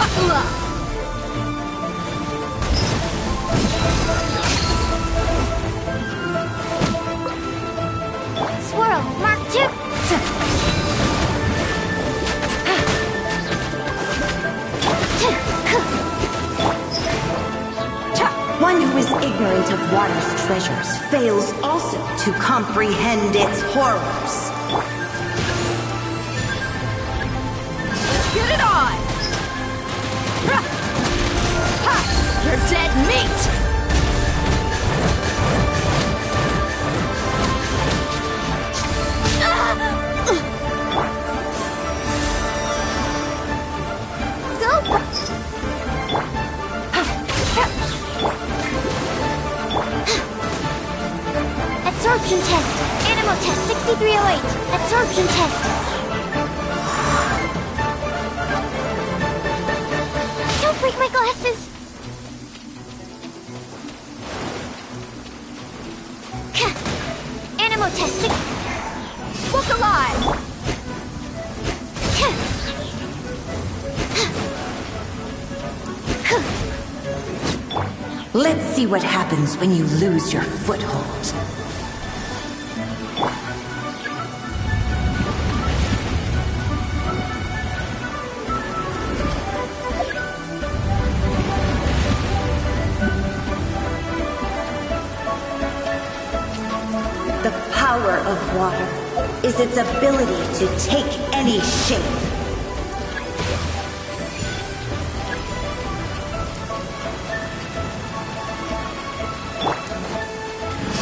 Buckle up! Swirl, Mark 2! One who is ignorant of water's treasures fails also to comprehend its horrors. Let's get it on! Ha! You're dead meat! Absorption test. Animal test 6308. Absorption test. Don't break my glasses. Animal test 6. Look alive! Let's see what happens when you lose your foothold. The power of water is its ability to take any shape.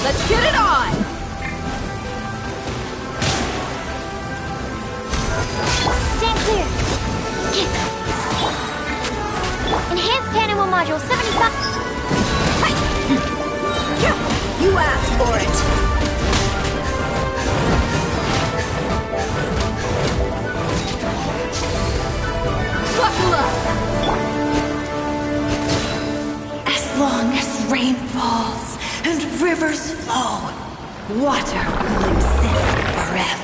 Let's get it on! Stand clear. Enhanced animal module 75. You asked for it! Buckle up! As long as rain falls and rivers flow, water will exist forever.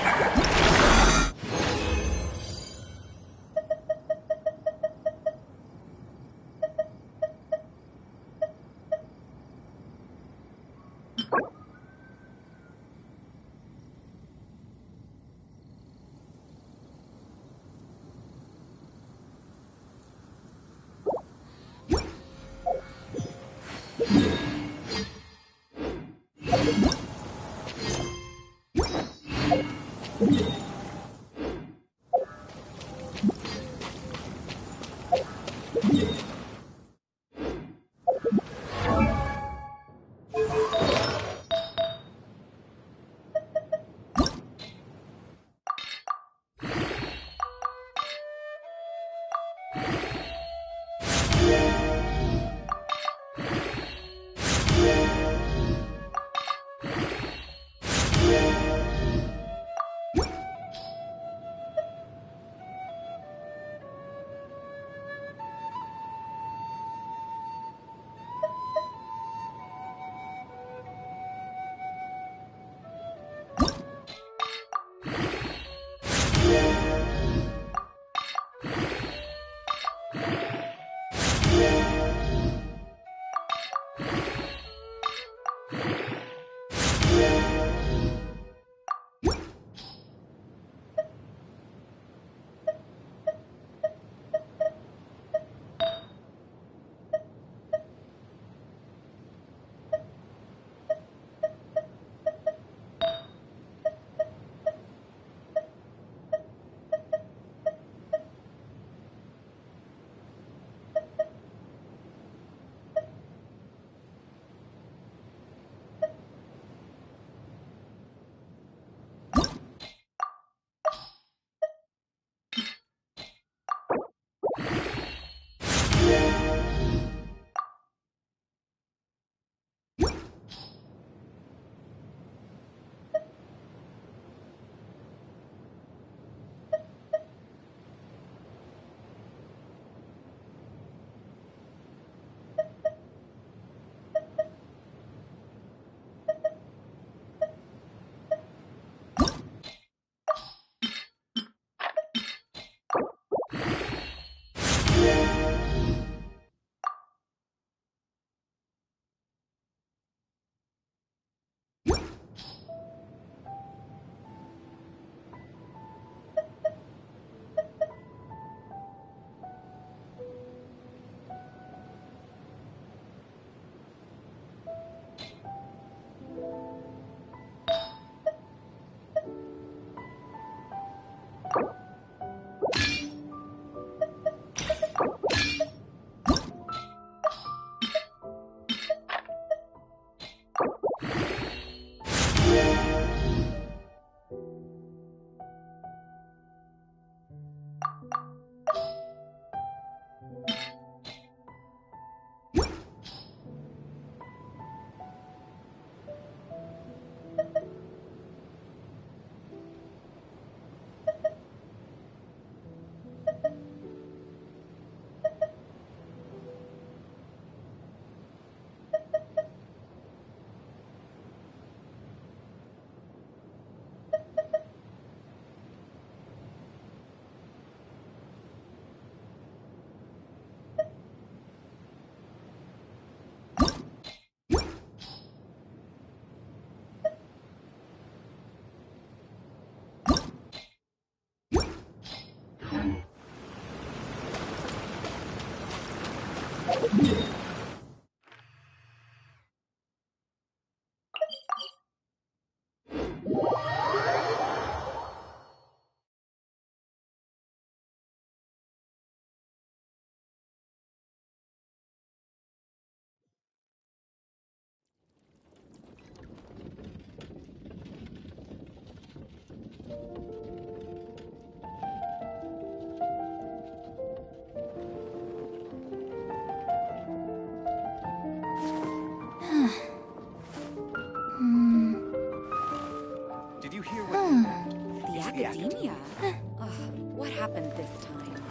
happened this time?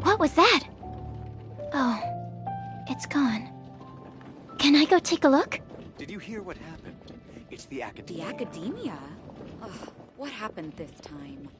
What was that? Oh, it's gone. Can I go take a look? Did you hear what happened? It's the The Academia. Academia? Ugh, what happened this time?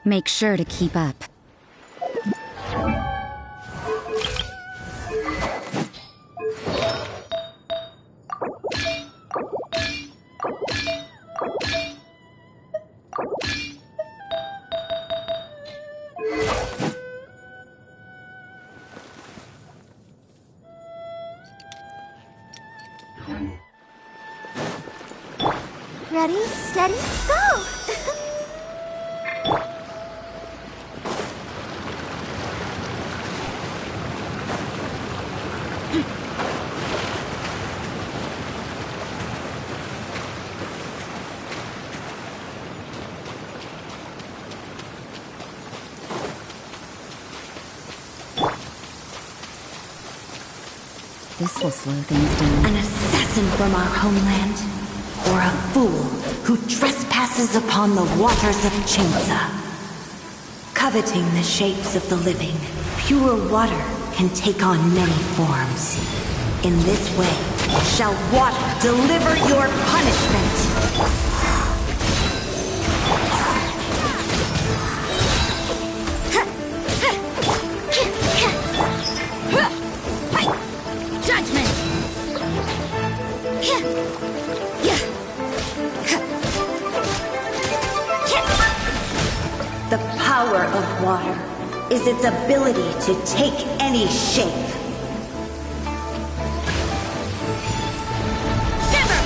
Make sure to keep up. Ready, steady, go! This will slow things down. An assassin from our homeland, or a fool who trespasses upon the waters of Chainsa. Coveting the shapes of the living, pure water can take on many forms. In this way, shall water deliver your punishment. Judgment! The power of water is its ability to take any shape. Shiver!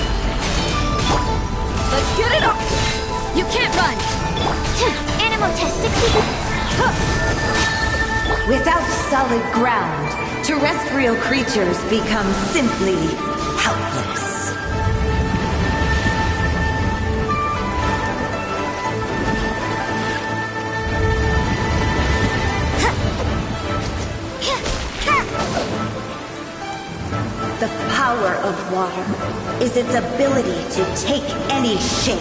Let's get it off! You can't run! Animal test 60. Without solid ground, terrestrial creatures become simply helpless. The power of water is its ability to take any shape.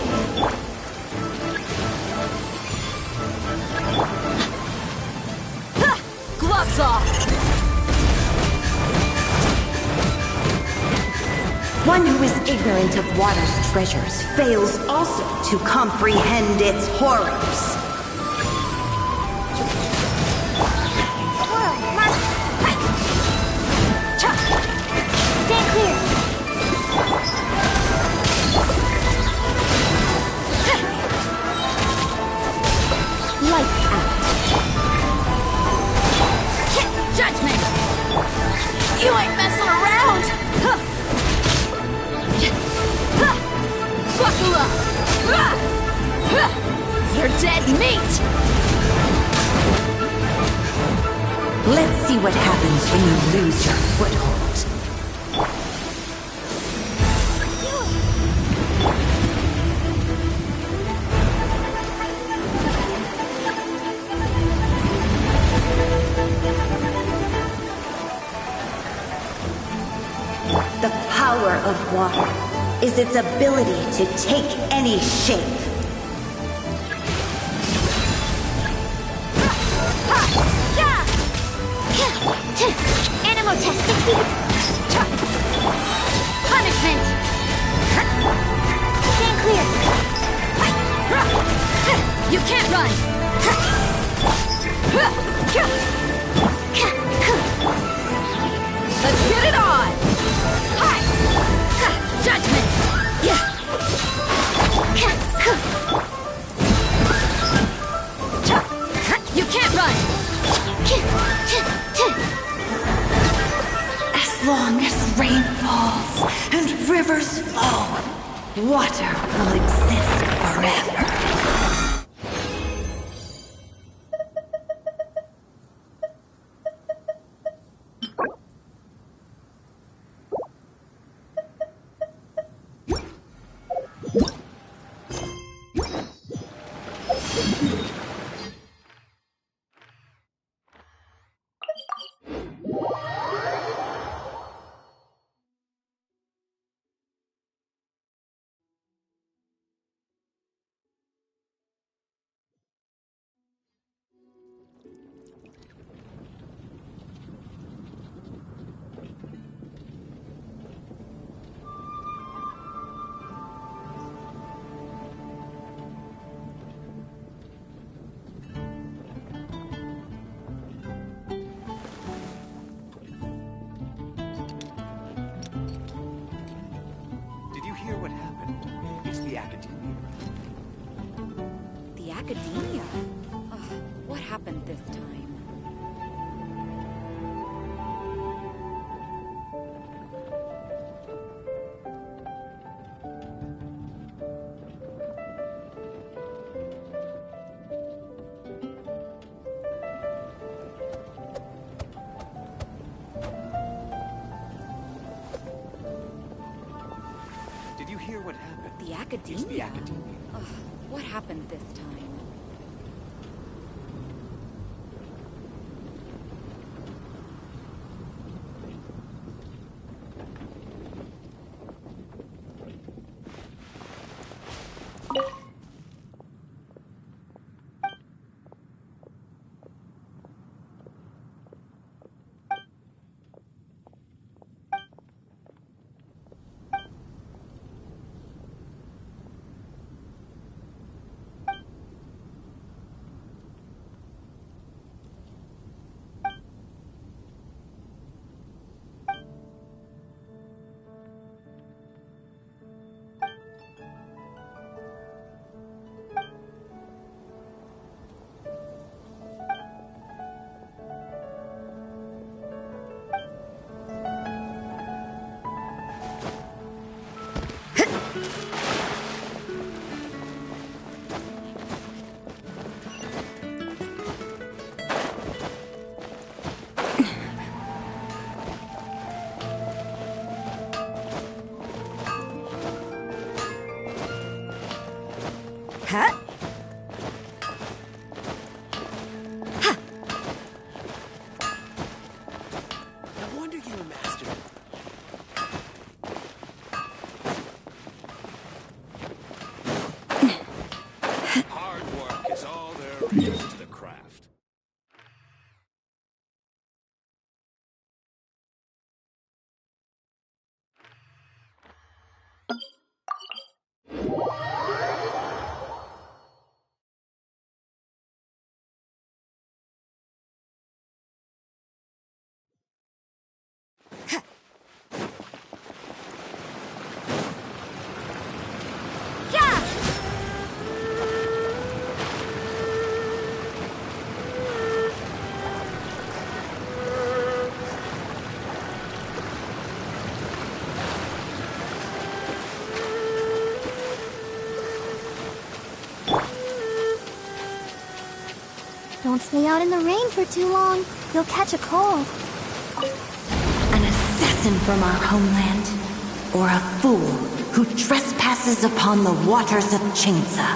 Gloves off! One who is ignorant of water's treasures fails also to comprehend its horrors. Stand clear. Lights out. Judgment! You ain't messing around! Buckle up! You're dead meat! Let's see see what happens when you lose your foothold. The power of water is its ability to take any shape. Animal test succeed! Punishment! Stand clear! You can't run! Let's get it on! Hi! Judgment! You can't run! As long as rain falls and rivers flow, water will exist forever. Hear what happened? It's the Academia. The Academia? Ugh, what happened this time? Did you hear what happened? The Academia? It's the Academia. Ugh, what happened this time? Huh? No wonder you're a master. Hard work is all there is to the craft. Don't stay out in the rain for too long. you'll catch a cold. An assassin from our homeland, or a fool who trespasses upon the waters of Chingsa.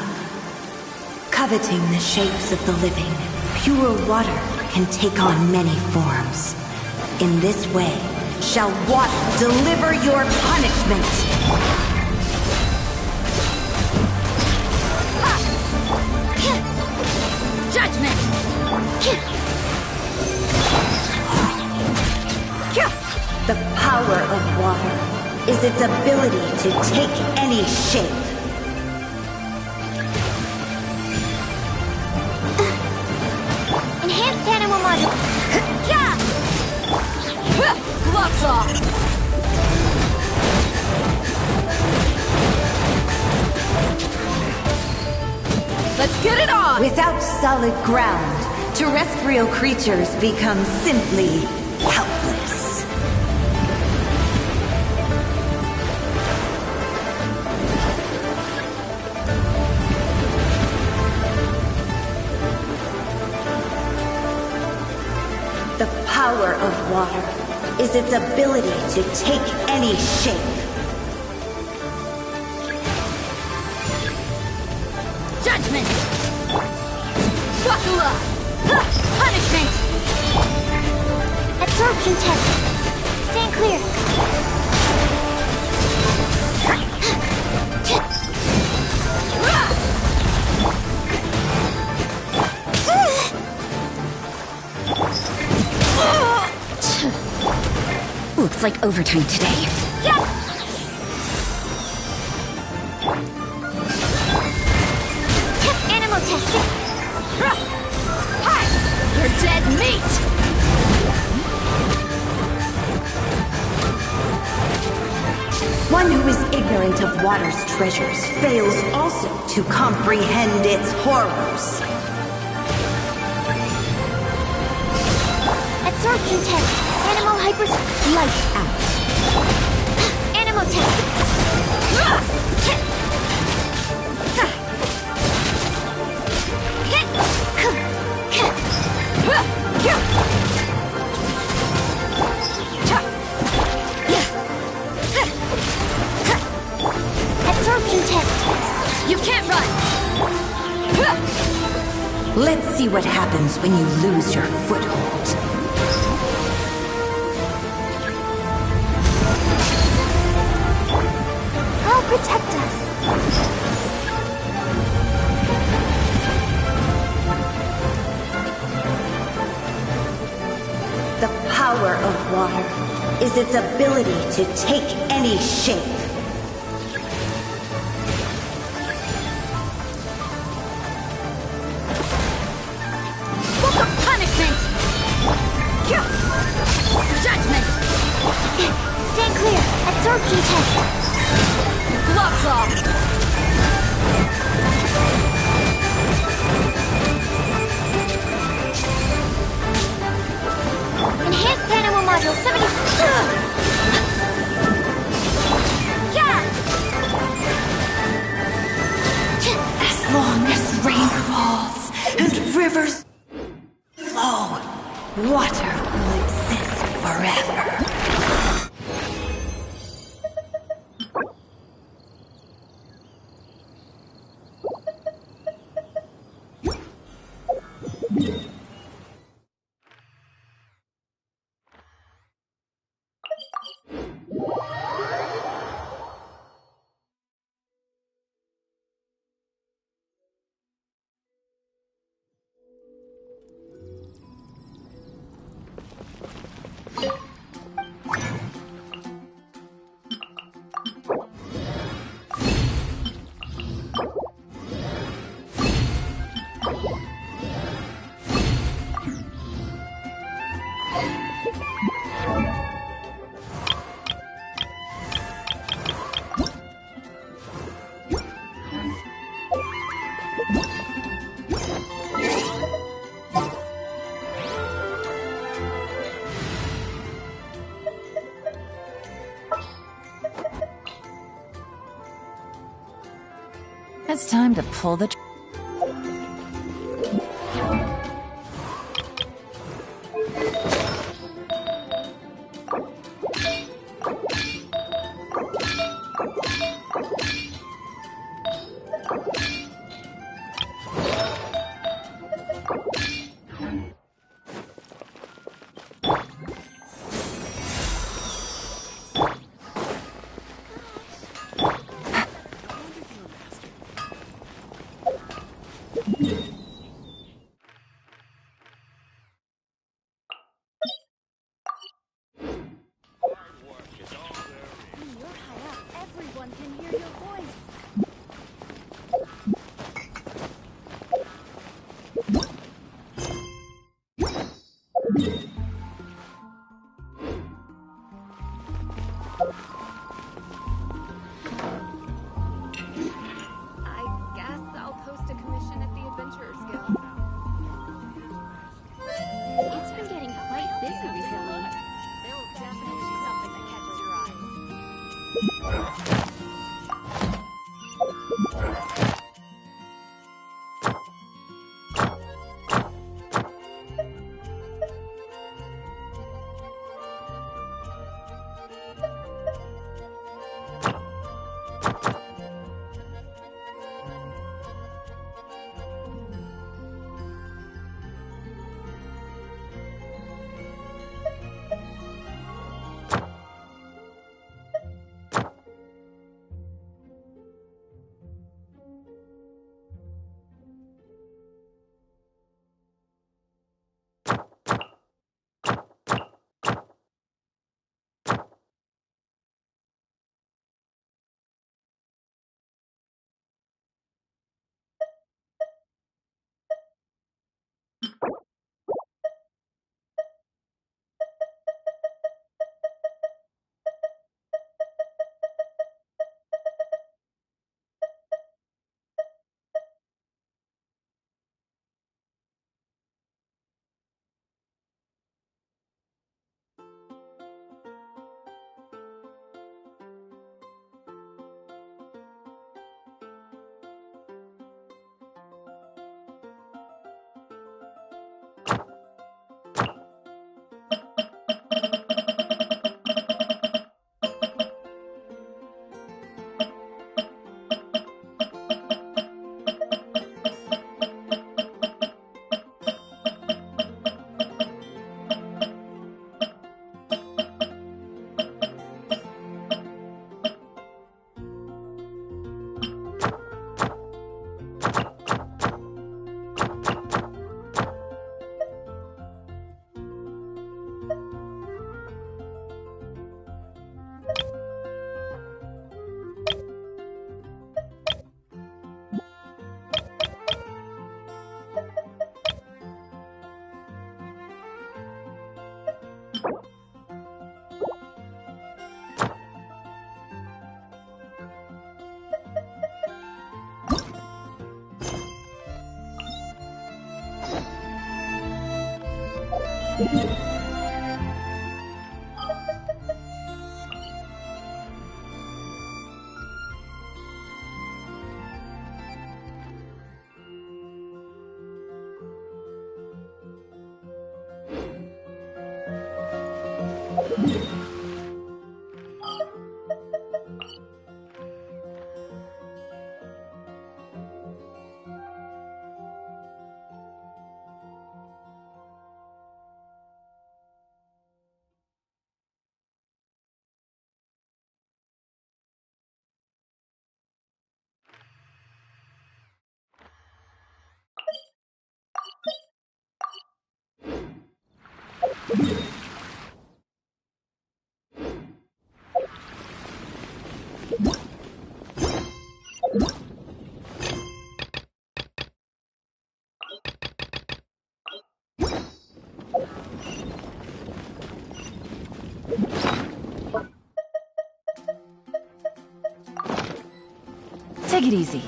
Coveting the shapes of the living, pure water can take on many forms. In this way, shall water deliver your punishment! Judgment! The power of water is its ability to take any shape. Enhanced animal module. Gloves off! Let's get it on! Without solid ground, terrestrial creatures become simply helpless. The power of water is its ability to take any shape. Judgment! Buckle up! Punishment! Absorption test. Stand clear. Looks like overtime today. Animal testing. Hi! You're dead meat! One who is ignorant of water's treasures fails also to comprehend its horrors. Absorption test. Animal hypers. Lights out. Animal test. Absorption test. You can't run! Let's see what happens when you lose your foothold. God protect us. The power of water is its ability to take any shape. Punishment! Judgment! Stand clear. Absorption test. Gloves off! Enhanced animal module 70. As long as rain falls and rivers flow, water will exist forever. It's time to pull the... Everyone can hear your voice. I guess I'll post a commission at the Adventurers Guild. It's been getting quite busy recently. There will definitely be something that catches your eye. Take it easy.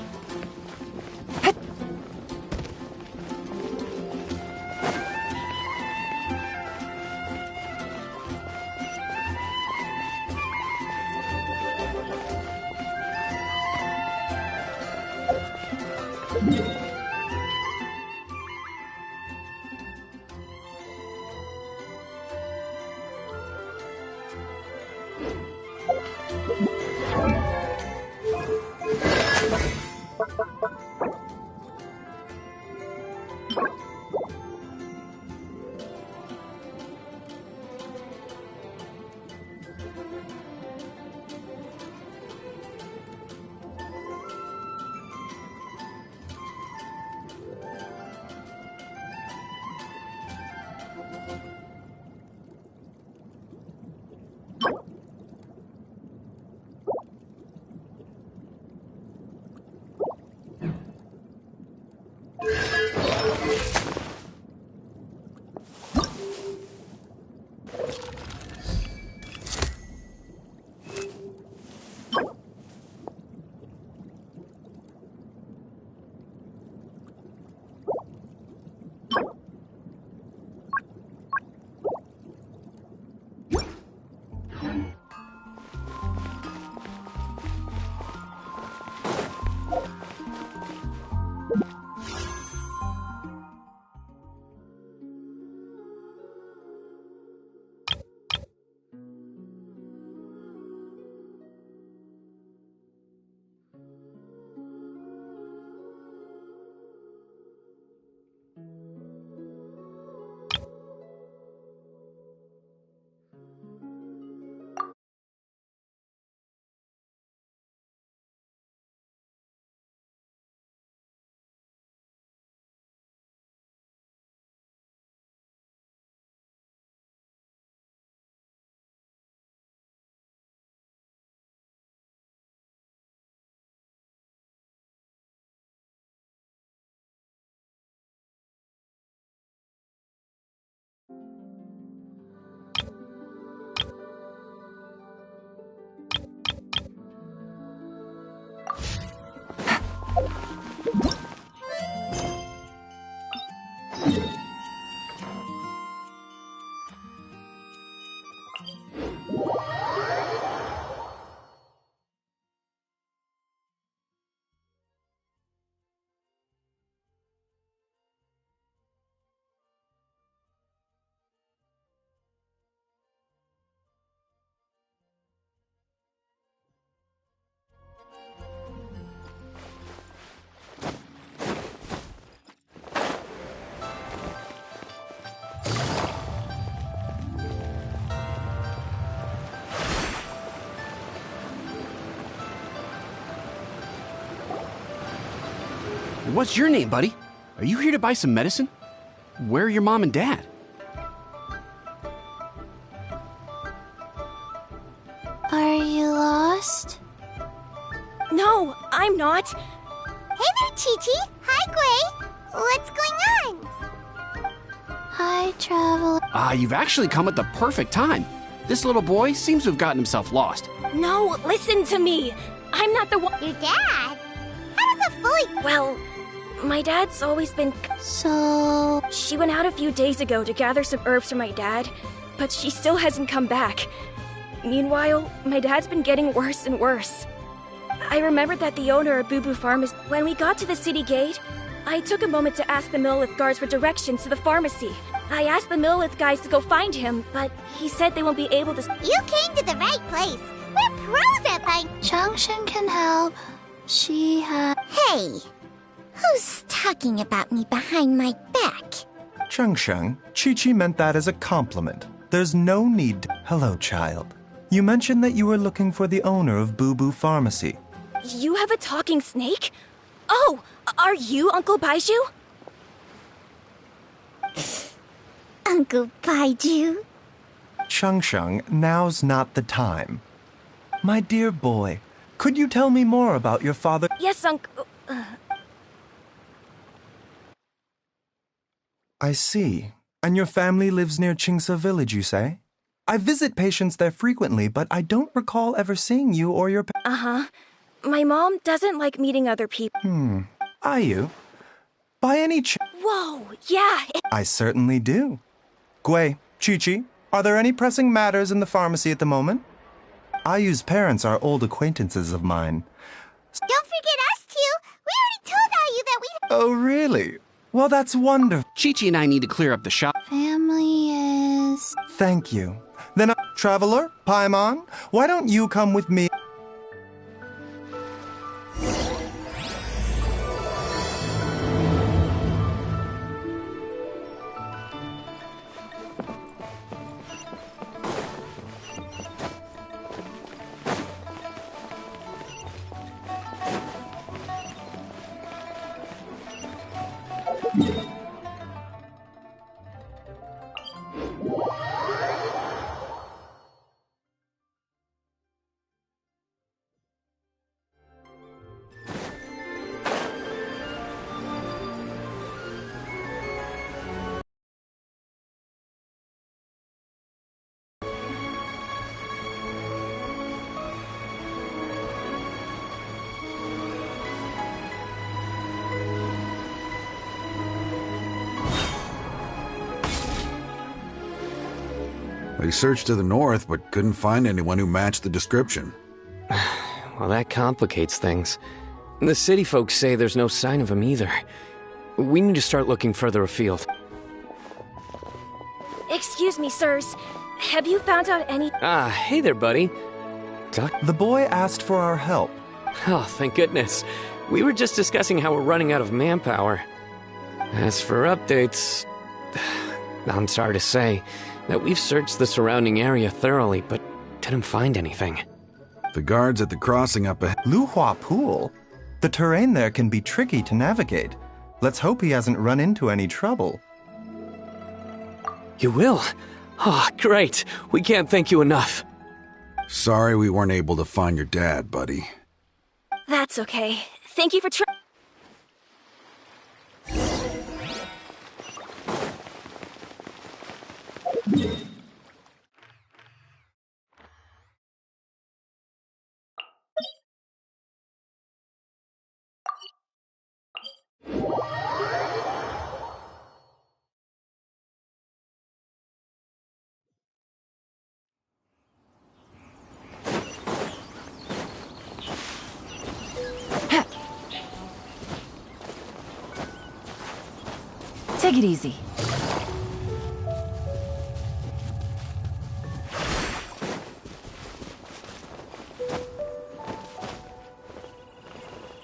What's your name, buddy? Are you here to buy some medicine? Where are your mom and dad? Are you lost? No, I'm not. Hey there, Chi-Chi. Hi, Gray. What's going on? Hi, traveler. You've actually come at the perfect time. This little boy seems to have gotten himself lost. No, listen to me. I'm not the one. Your dad? How does a fully... Well, my dad's always been... So... She went out a few days ago to gather some herbs for my dad, but she still hasn't come back. Meanwhile, my dad's been getting worse and worse. I remembered that the owner of Boo Boo Pharmacy... When we got to the city gate, I took a moment to ask the Millith guards for directions to the pharmacy. I asked the Millith guys to go find him, but he said they won't be able to... You came to the right place. We're pros at finding... Changshen can help. She has... Hey, who's talking about me behind my back? Changsheng, Chi-Chi meant that as a compliment. There's no need to... Hello, child. You mentioned that you were looking for the owner of Boo Boo Pharmacy. You have a talking snake? Oh, are you Uncle Baiju? Uncle Baiju? Changsheng, now's not the time. My dear boy, could you tell me more about your father? Yes, Uncle... I see. And your family lives near Qingce Village, you say? I visit patients there frequently, but I don't recall ever seeing you or your Uh-huh. My mom doesn't like meeting other people. Are you? By any Whoa, yeah. I certainly do. Gui, Chi-Chi, are there any pressing matters in the pharmacy at the moment? Ayu's parents are old acquaintances of mine. Don't forget us two. We already told Ayu that we... Oh, really? Well, that's wonderful. Chi-Chi and I need to clear up the shop. Family is... Thank you. Then, Traveler, Paimon, why don't you come with me? They searched to the north, but couldn't find anyone who matched the description. Well, that complicates things. The city folks say there's no sign of him either. We need to start looking further afield. Excuse me, sirs. Have you found out any... Hey there, buddy. The boy asked for our help. Oh, thank goodness. We were just discussing how we're running out of manpower. As for updates... I'm sorry to say that we've searched the surrounding area thoroughly, but didn't find anything. The guards at the crossing up ahead... Luhua Pool? The terrain there can be tricky to navigate. Let's hope he hasn't run into any trouble. You will? Oh, great. We can't thank you enough. Sorry we weren't able to find your dad, buddy. That's okay. Thank you for Take it easy.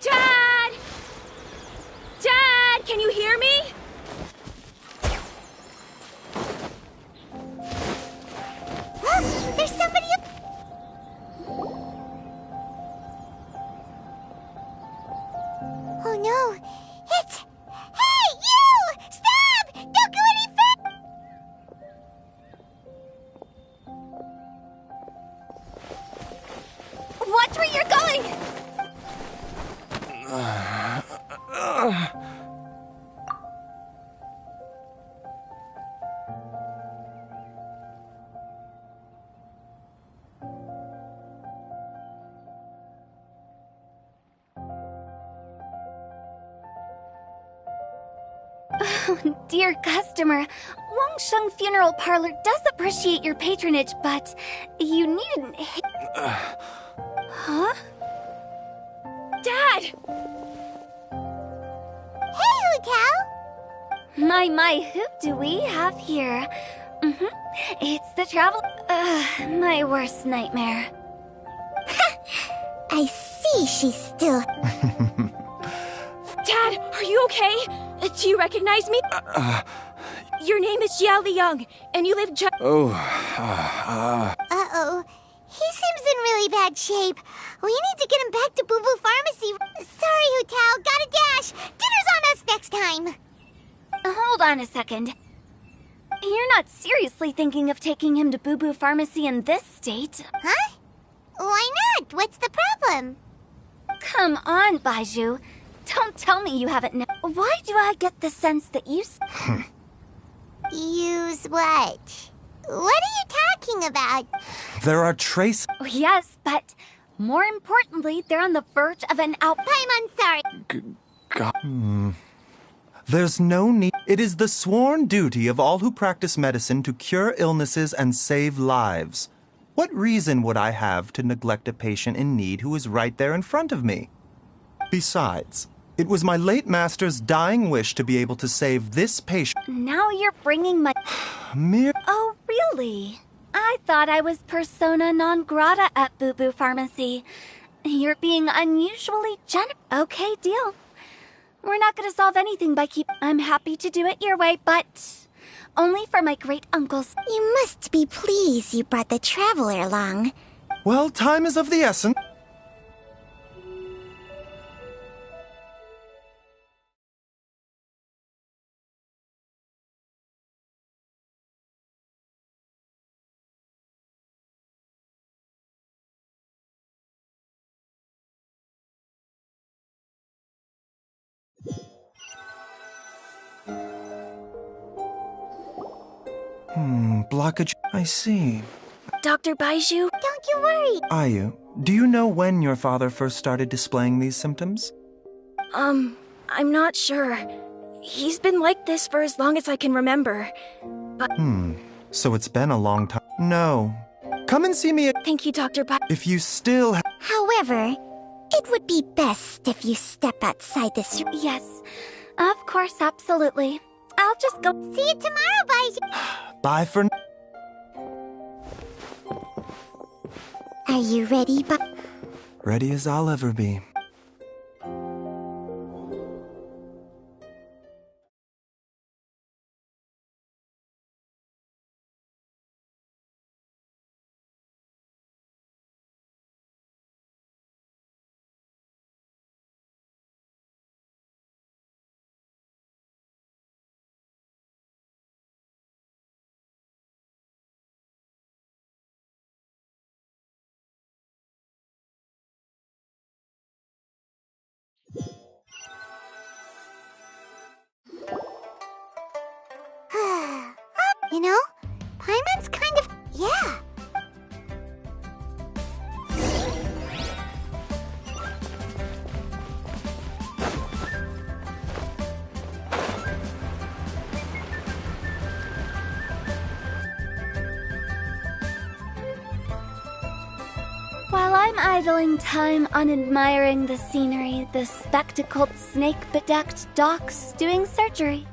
Dad! Dad, can you hear me? Look, there's somebody up... Oh no, Watch where you're going! Oh, dear customer, Wangsheng Funeral Parlor does appreciate your patronage, but you needn't Huh? Dad! Hey, Hu Tao! My, who do we have here? It's the travel... my worst nightmare. I see she's still... Dad, are you okay? Do you recognize me? Your name is Jia Liang, and you live just... Uh-oh. He seems in really bad shape. We need to get him back to Boo Boo Pharmacy. Sorry, Hu Tao. Gotta dash. Dinner's on us next time. Hold on a second. You're not seriously thinking of taking him to Boo Boo Pharmacy in this state? Huh? Why not? What's the problem? Come on, Baizhu. Don't tell me you haven't known. Why do I get the sense that you... Use what? What are you talking about? There are traces. Oh, yes, but more importantly, they're on the verge of an outbreak. I'm sorry. There's no need. It is the sworn duty of all who practice medicine to cure illnesses and save lives. What reason would I have to neglect a patient in need who is right there in front of me? Besides, it was my late master's dying wish to be able to save this patient. Now you're bringing my... Oh, really? I thought I was persona non grata at Boo Boo Pharmacy. You're being unusually generous. Okay, deal. We're not gonna solve anything by I'm happy to do it your way, but only for my great uncles. You must be pleased you brought the traveler along. Well, time is of the essence. Blockage. I see. Dr. Baizhu? Don't you worry. Ayu, do you know when your father first started displaying these symptoms? I'm not sure. He's been like this for as long as I can remember. But... So it's been a long time. No. Come and see me. Thank you, Dr. If you still However, it would be best if you step outside this room. Yes, of course, absolutely. I'll just go. See you tomorrow, Baizhu. Bye for now. Are you ready, Ready as I'll ever be. You know, Paimon's kind of... Yeah. While I'm idling time on admiring the scenery, the spectacled snake-bedecked docs doing surgery.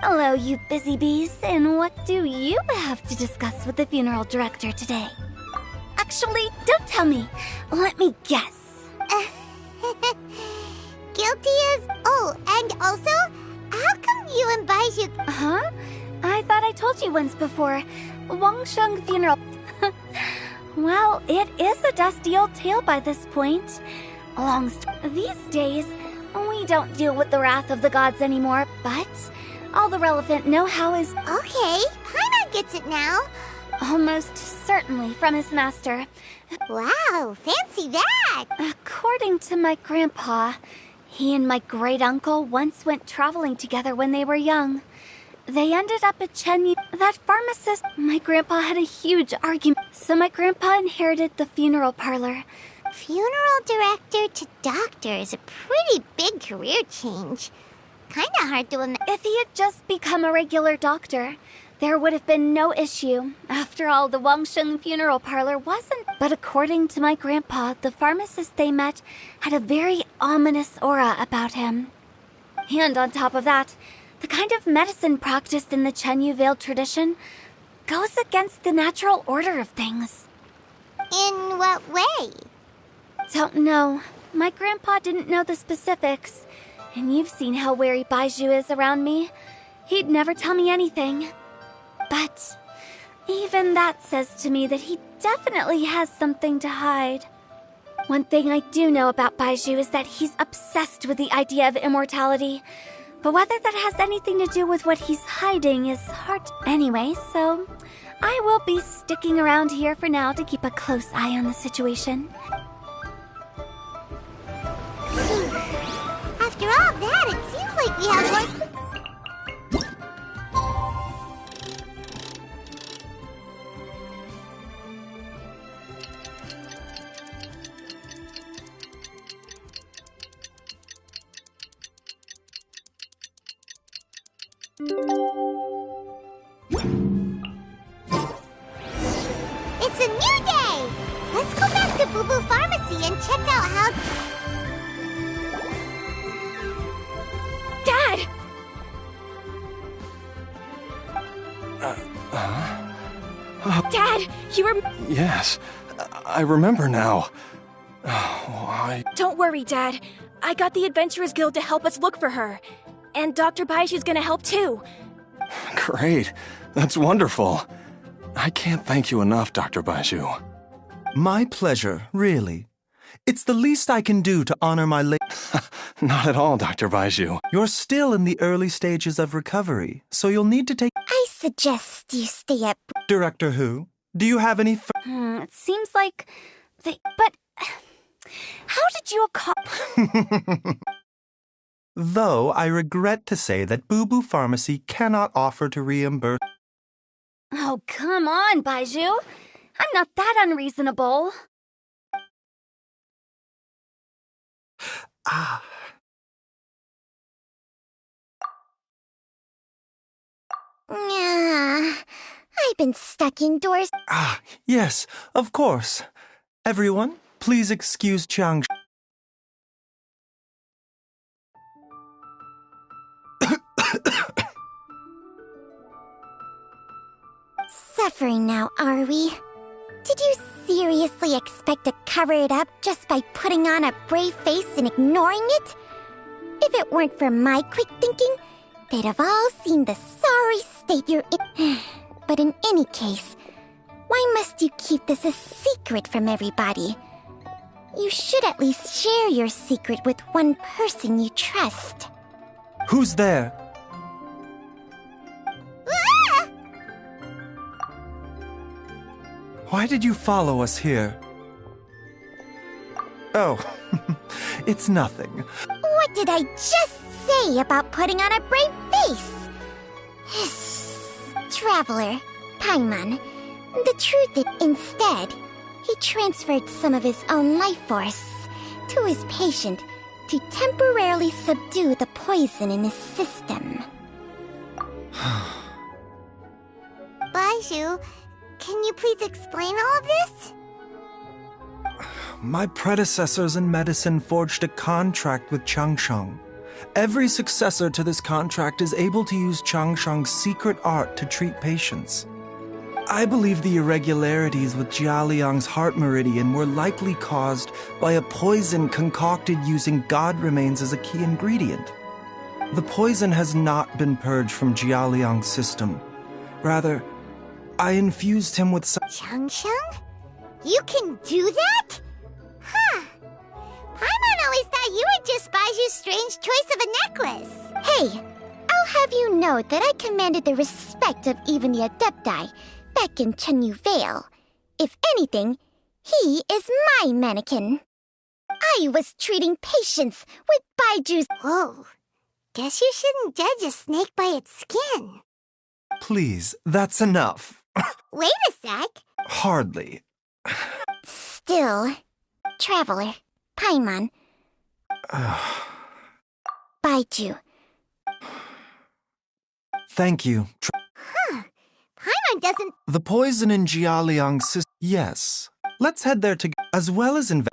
Hello, you busy bees, and what do you have to discuss with the funeral director today? Actually, don't tell me. Let me guess. Guilty as... Oh, and also, how come you and Baizhu... Huh? I thought I told you once before. Wangsheng Funeral... Well, it is a dusty old tale by this point. These days, we don't deal with the wrath of the gods anymore, but... all the relevant know-how is... Okay, Paimon gets it now. almost certainly from his master. Wow, fancy that! According to my grandpa, he and my great-uncle once went traveling together when they were young. They ended up at Chenyu. That pharmacist, my grandpa had a huge argument, so my grandpa inherited the funeral parlor. Funeral director to doctor is a pretty big career change. Kinda hard to imagine. If he had just become a regular doctor, there would have been no issue. After all, the Wangsheng funeral parlor wasn't. But according to my grandpa, the pharmacist they met had a very ominous aura about him. And on top of that, the kind of medicine practiced in the Chenyu Vale tradition goes against the natural order of things. In what way? Don't know. My grandpa didn't know the specifics. And you've seen how wary Baizhu is around me. He'd never tell me anything. But even that says to me that he definitely has something to hide. One thing I do know about Baizhu is that he's obsessed with the idea of immortality. But whether that has anything to do with what he's hiding is hard. Anyway, so I will be sticking around here for now to keep a close eye on the situation. After all that, it seems like we have one... It's a new day! Let's go back to Boo Boo Pharmacy and check out how... Dad! Dad, you were... Yes, I remember now. Don't worry, Dad. I got the Adventurers Guild to help us look for her. And Dr. Baizhu's gonna help too. Great. That's wonderful. I can't thank you enough, Dr. Baizhu. My pleasure, really. It's the least I can do to honor my late... Not at all, Dr. Baizhu. You're still in the early stages of recovery, so you'll need to take... I suggest you stay at... Director Who, do you have any... It seems like they... But... How did you Though I regret to say that Boo Boo Pharmacy cannot offer to reimburse... Oh, come on, Baizhu. I'm not that unreasonable. I've been stuck indoors. Yes, of course. Everyone, please excuse Chiang... Suffering now, are we? Did you seriously expect to cover it up just by putting on a brave face and ignoring it? If it weren't for my quick thinking, they'd have all seen the sorry state you're in. But in any case, why must you keep this a secret from everybody? You should at least share your secret with one person you trust. Who's there? Why did you follow us here? Oh, it's nothing. What did I just say about putting on a brave face? Traveler, Paimon, the truth is, instead, he transferred some of his own life force to his patient to temporarily subdue the poison in his system. Baizhu, can you please explain all of this? My predecessors in medicine forged a contract with Changsheng. Every successor to this contract is able to use Changsheng's secret art to treat patients. I believe the irregularities with Jialiang's heart meridian were likely caused by a poison concocted using god remains as a key ingredient. The poison has not been purged from Jialiang's system. Rather, I infused him with some... Changsheng? You can do that? Huh. Paimon always thought you were just Baizhu's strange choice of a necklace. Hey, I'll have you know that I commanded the respect of even the Adepti, back in Chenyu Vale. If anything, he is my mannequin. I was treating patients with Baiju's... Whoa. Guess you shouldn't judge a snake by its skin. Please, that's enough. Wait a sec. Hardly. Still, Traveler, Paimon, Baiju. Thank you. Paimon doesn't... The poison in Jialiang's system... Yes. Let's head there together, as well as invest...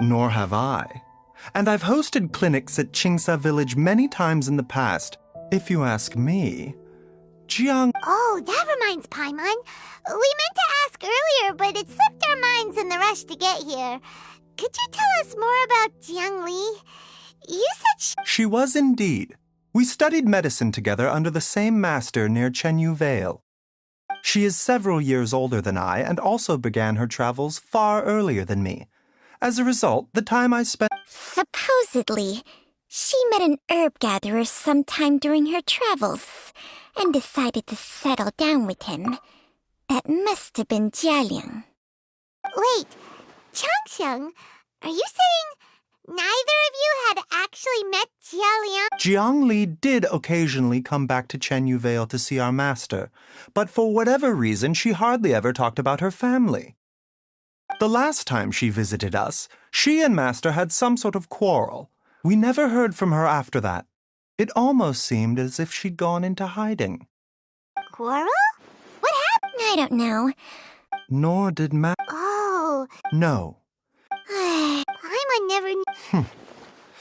Nor have I. And I've hosted clinics at Qingsa Village many times in the past. If you ask me, Jiang... Oh, that reminds Paimon. We meant to ask earlier, but it slipped our minds in the rush to get here. Could you tell us more about Jiang Li? You said She was indeed. We studied medicine together under the same master near Chenyu Vale. She is several years older than I and also began her travels far earlier than me. As a result, the time I spent... Supposedly, she met an herb gatherer sometime during her travels and decided to settle down with him. That must have been Jialiang. Wait, Changxiang, are you saying neither of you had actually met Jialiang? Jiang Li did occasionally come back to Chenyu Vale to see our master, but for whatever reason, she hardly ever talked about her family. The last time she visited us, she and Master had some sort of quarrel. We never heard from her after that. It almost seemed as if she'd gone into hiding. Quarrel? What happened? I don't know. Nor did Oh. No. Paimon never knew.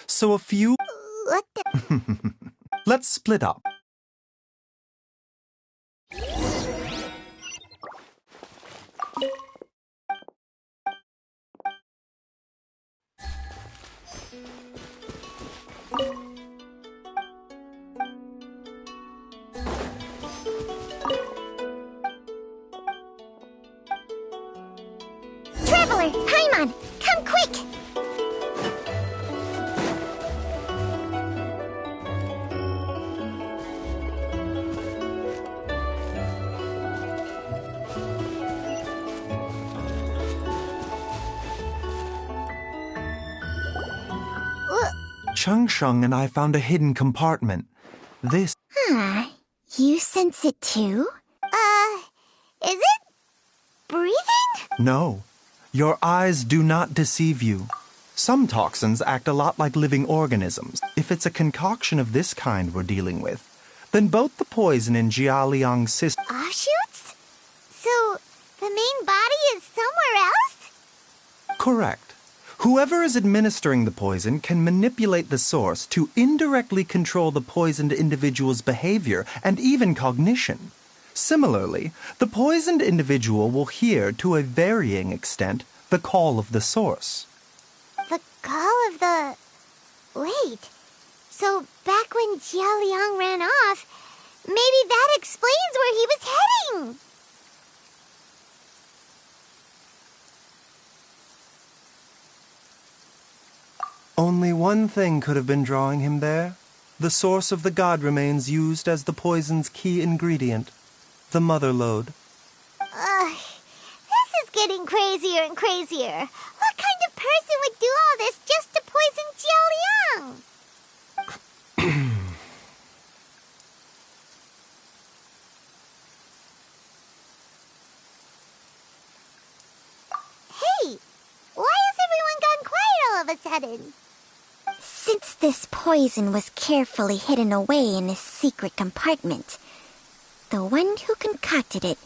So a few... What the... Let's split up. Traveler, Paimon, come quick! Changsheng and I found a hidden compartment. This... You sense it too? Is it breathing? No. Your eyes do not deceive you. Some toxins act a lot like living organisms. If it's a concoction of this kind we're dealing with, then both the poison in Jialiang's system... Offshoots? So, the main body is somewhere else? Correct. Whoever is administering the poison can manipulate the source to indirectly control the poisoned individual's behavior and even cognition. Similarly, the poisoned individual will hear, to a varying extent, the call of the source. The call of the... Wait. So back when Jialiang ran off, maybe that explains where he was heading! Only one thing could have been drawing him there. The source of the god remains used as the poison's key ingredient. The mother lode. This is getting crazier and crazier. What kind of person would do all this just to poison Jiao Liang? Hey, why has everyone gone quiet all of a sudden? Since this poison was carefully hidden away in a secret compartment, the one who concocted it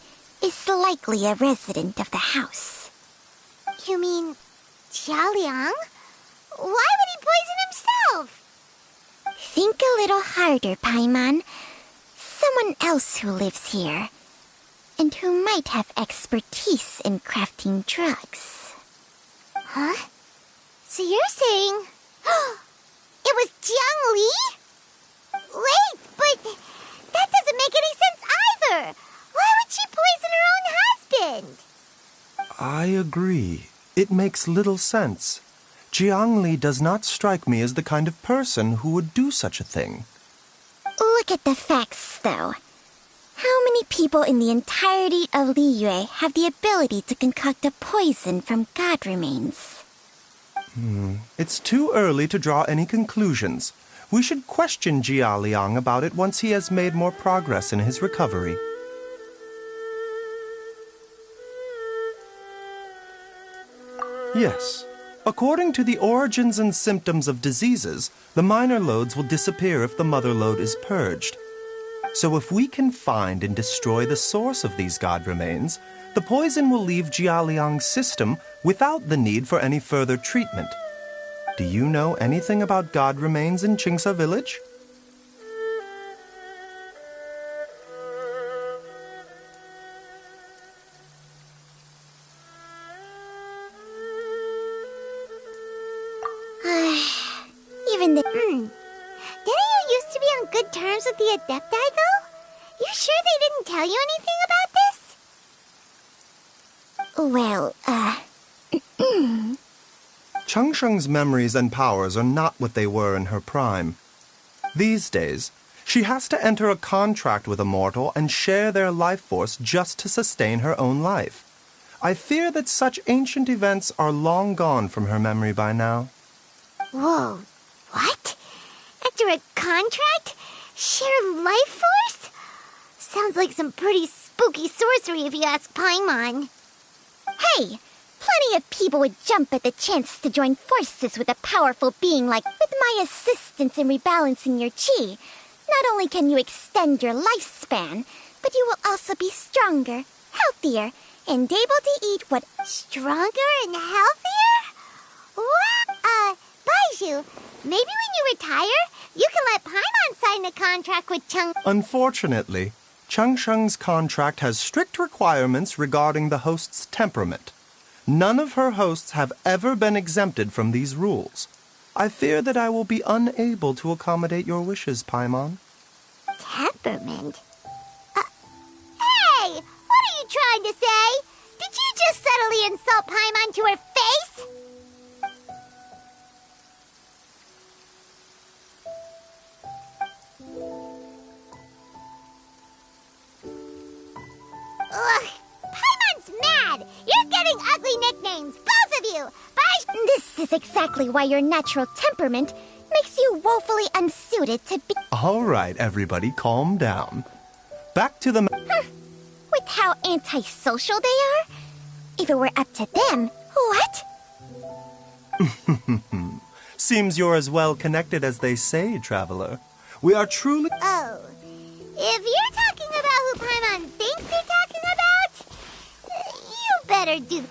is likely a resident of the house. You mean Jiao Liang? Why would he poison himself? Think a little harder, Paimon. Someone else who lives here, and who might have expertise in crafting drugs. Huh? So you're saying... it was Jiang Li? Wait, but that doesn't make any sense either! Why would she poison her own husband? I agree. It makes little sense. Jiang Li does not strike me as the kind of person who would do such a thing. Look at the facts, though. How many people in the entirety of Liyue have the ability to concoct a poison from god remains? It's too early to draw any conclusions. We should question Jiao Liang about it once he has made more progress in his recovery. Yes. According to the origins and symptoms of diseases, the minor loads will disappear if the mother load is purged. So if we can find and destroy the source of these god remains, the poison will leave Jiao Liang's system without the need for any further treatment. Do you know anything about god remains in Qingce village? Even the... Didn't you used to be on good terms with the Adepti, though? You sure they didn't tell you anything about this? Well, Changsheng's memories and powers are not what they were in her prime. These days, she has to enter a contract with a mortal and share their life force just to sustain her own life. I fear that such ancient events are long gone from her memory by now. Whoa, what? After a contract? Share life force? Sounds like some pretty spooky sorcery if you ask Paimon. Hey! Plenty of people would jump at the chance to join forces with a powerful being like... With my assistance in rebalancing your chi, not only can you extend your lifespan, but you will also be stronger, healthier, and able to eat what... Stronger and healthier? What? Baizhu, maybe when you retire, you can let Paimon sign a contract with Cheng... Unfortunately, Changsheng's contract has strict requirements regarding the host's temperament. None of her hosts have ever been exempted from these rules. I fear that I will be unable to accommodate your wishes, Paimon. Temperament? Hey! What are you trying to say? Did you just subtly insult Paimon to her face? Ugh! Paimon's mad! You're getting ugly nicknames, both of you! This is exactly why your natural temperament makes you woefully unsuited to be... All right, everybody, calm down. Back to the... With how antisocial they are? If it were up to them, what? Seems you're as well connected as they say, traveler. We are truly... Oh, if you're talking about who Paimon thinks you're talking about, you better do...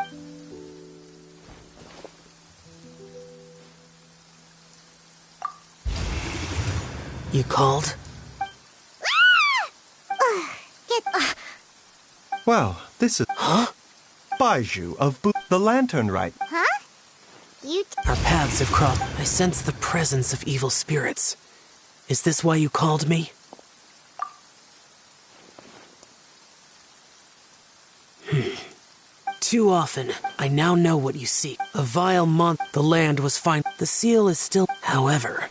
You called? Well, this is... Huh? Baizhu of the Lantern Rite. Huh? Our paths have crossed. I sense the presence of evil spirits. Is this why you called me? Too often, I now know what you seek. A vile month. The land was fine. The seal is still... However,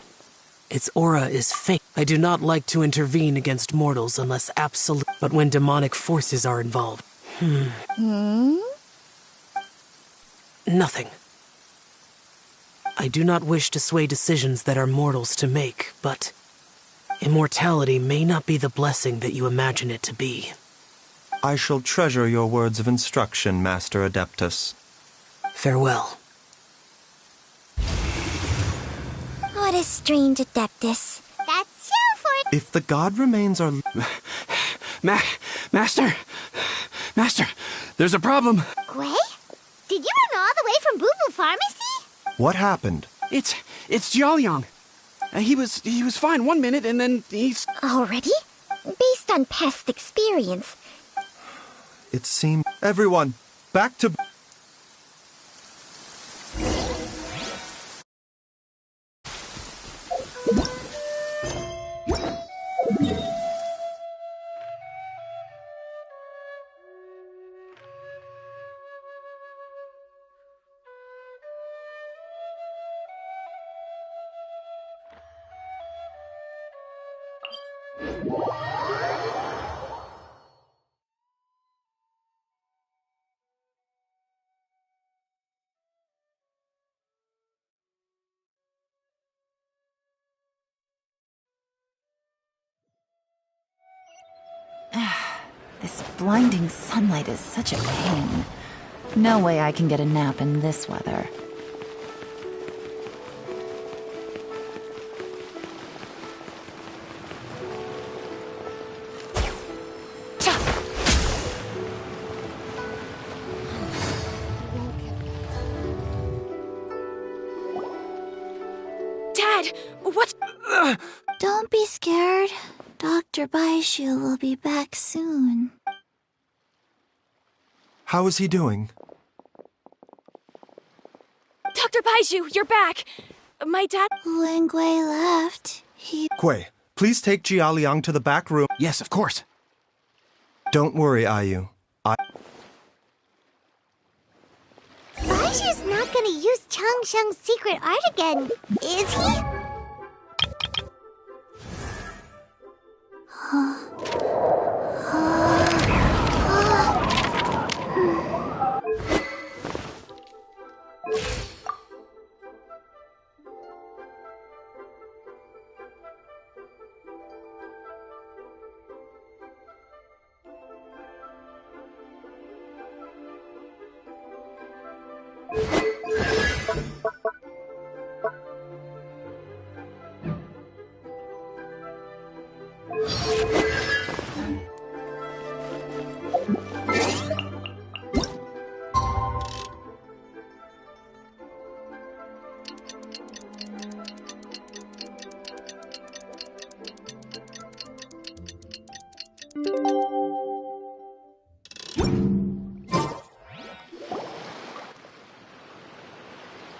its aura is faint. I do not like to intervene against mortals unless absolute... But when demonic forces are involved... Hmm? Nothing. I do not wish to sway decisions that are mortals to make, but immortality may not be the blessing that you imagine it to be. I shall treasure your words of instruction, Master Adeptus. Farewell. What a strange Adeptus. That's so for... If the god remains our... Master! Master, there's a problem. Gwei? Did you run all the way from Boo Boo Pharmacy? What happened? It's Jiaoliang. He was fine one minute and then he's... Already? Based on past experience. It seemed... Everyone, back to... This blinding sunlight is such a pain. No way I can get a nap in this weather. Dad, what's... Don't be scared. Dr. Baishu will be back soon. How is he doing? Dr. Baishu, you're back! My dad... When Gwei left, he... Gwei, please take Jiaoliang to the back room. Yes, of course. Don't worry, Ayu. Baishu's not gonna use Changsheng's secret art again, is he?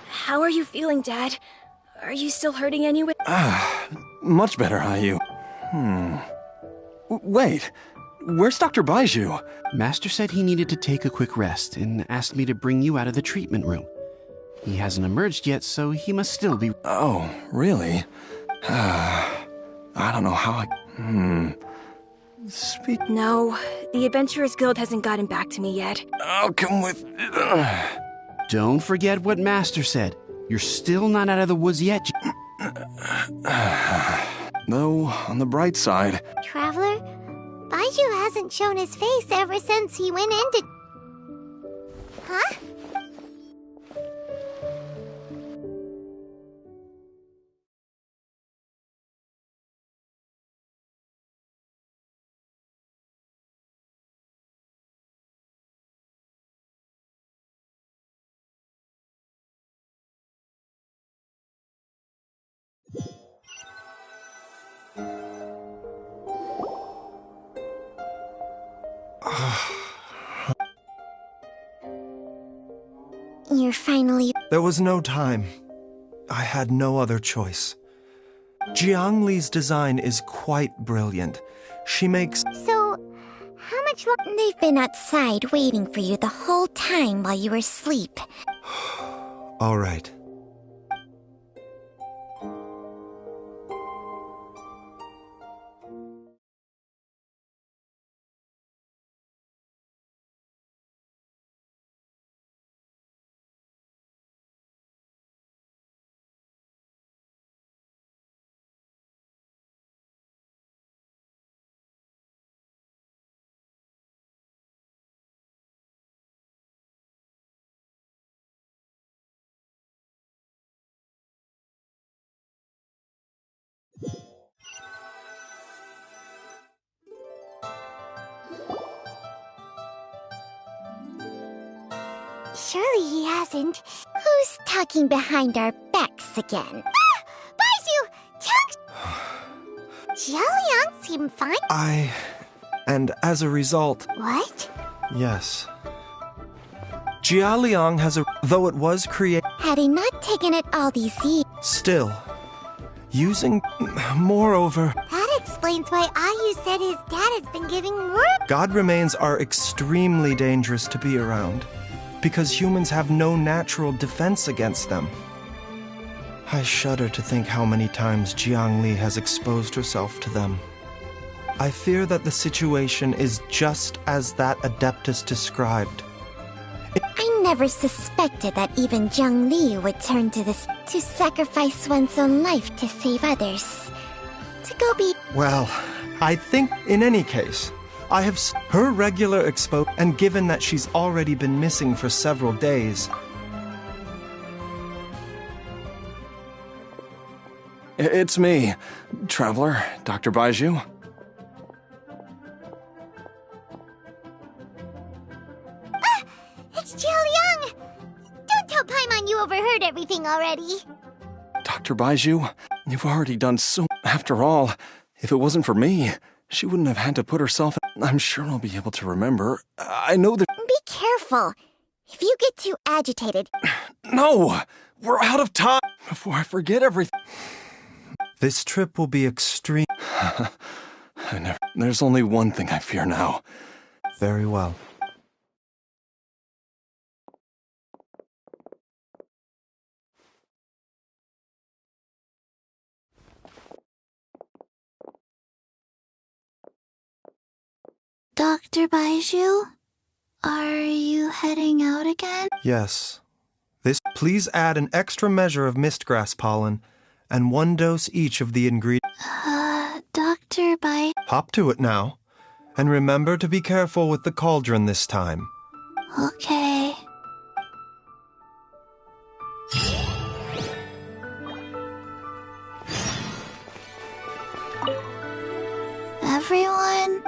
How are you feeling, Dad? Are you still hurting anyway? Much better, Ayu. Wait, where's Dr. Baizhu? Master said he needed to take a quick rest and asked me to bring you out of the treatment room. He hasn't emerged yet, so he must still be... Oh, really? I don't know how I... No, the Adventurers Guild hasn't gotten back to me yet. I'll come with... Don't forget what Master said. You're still not out of the woods yet. Though, on the bright side... Traveler, Baizhu hasn't shown his face ever since he went into... Huh? You're finally... There was no time. I had no other choice. Jiang Li's design is quite brilliant. She makes... So, how much longer... They've been outside waiting for you the whole time while you were asleep. All right. Surely he hasn't. Who's talking behind our backs again? Baizhu! Jialiang seemed fine. And as a result... What? Yes. Jialiang has though it was created... Had he not taken it all these years... Still, using... Moreover... That explains why Ayu said his dad has been giving work. God remains are extremely dangerous to be around, because humans have no natural defense against them. I shudder to think how many times Jiangli has exposed herself to them. I fear that the situation is just as that Adeptus described. I never suspected that even Jiang Li would turn to this to sacrifice one's own life to save others. To go be... Well, I think in any case, I have her regular expo, and given that she's already been missing for several days... It's me, Traveler, Dr. Baizhu. It's Jialiang! Don't tell Paimon you overheard everything already. Dr. Baizhu, you've already done so... After all, if it wasn't for me, she wouldn't have had to put herself... I'm sure I'll be able to remember. I know that... Be careful. If you get too agitated... No! We're out of time! Before I forget everything... This trip will be extreme... There's only one thing I fear now. Very well. Dr. Baizhu? Are you heading out again? Yes. Please add an extra measure of mistgrass pollen, and 1 dose each of the ingredients. Dr. Bai... Hop to it now. And remember to be careful with the cauldron this time. Okay. Everyone...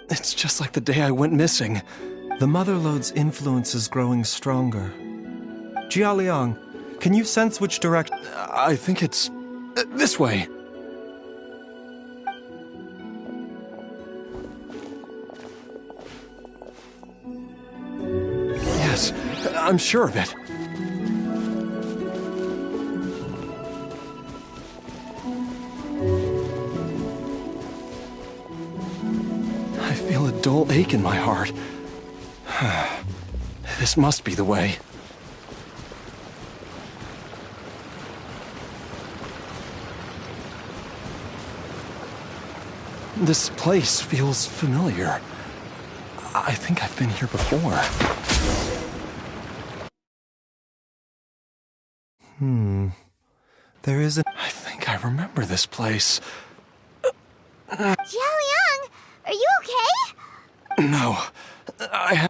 It's just like the day I went missing. The Motherlode's influence is growing stronger. Jialiang, can you sense which direction? I think it's... this way. Yes, I'm sure of it. I feel a dull ache in my heart. This must be the way. This place feels familiar. I think I've been here before. There isn't... I think I remember this place. Jialiang, are you okay? No, I...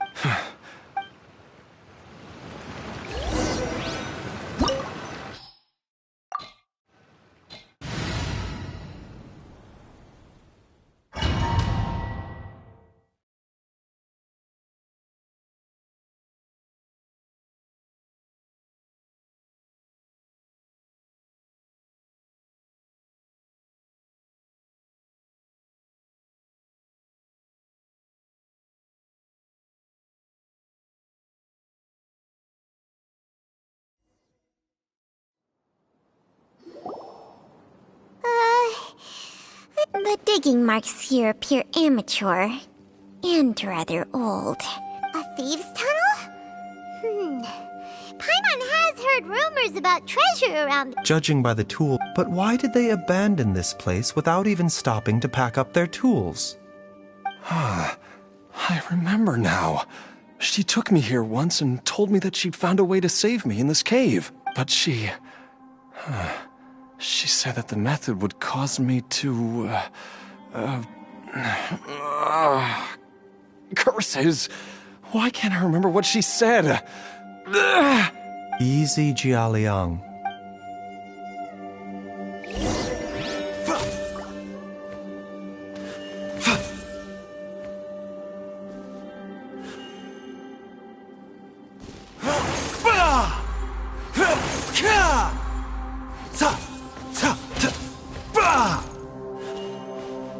digging marks here appear amateur and rather old. A thieves' tunnel? Paimon has heard rumors about treasure around. Judging by the tool, but why did they abandon this place without even stopping to pack up their tools? I remember now. She took me here once and told me that she'd found a way to save me in this cave. But she said that the method would cause me to, curses! Why can't I remember what she said? Easy, Jialiang.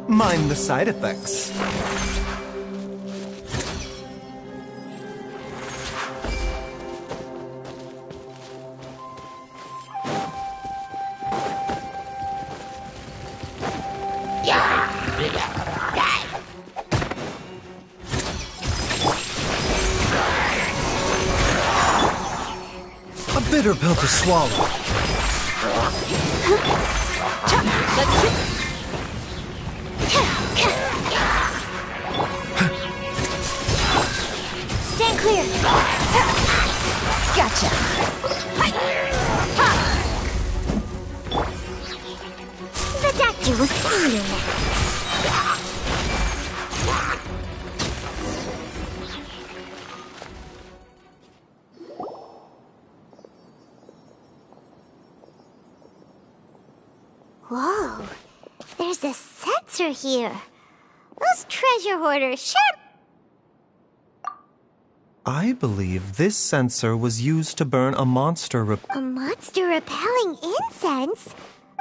Mind the side effects. A bitter pill to swallow. Stand clear. Gotcha. The doctor was fine. Whoa, there's a sensor here. Those treasure hoarders sure. I believe this sensor was used to burn a monster A monster repelling incense?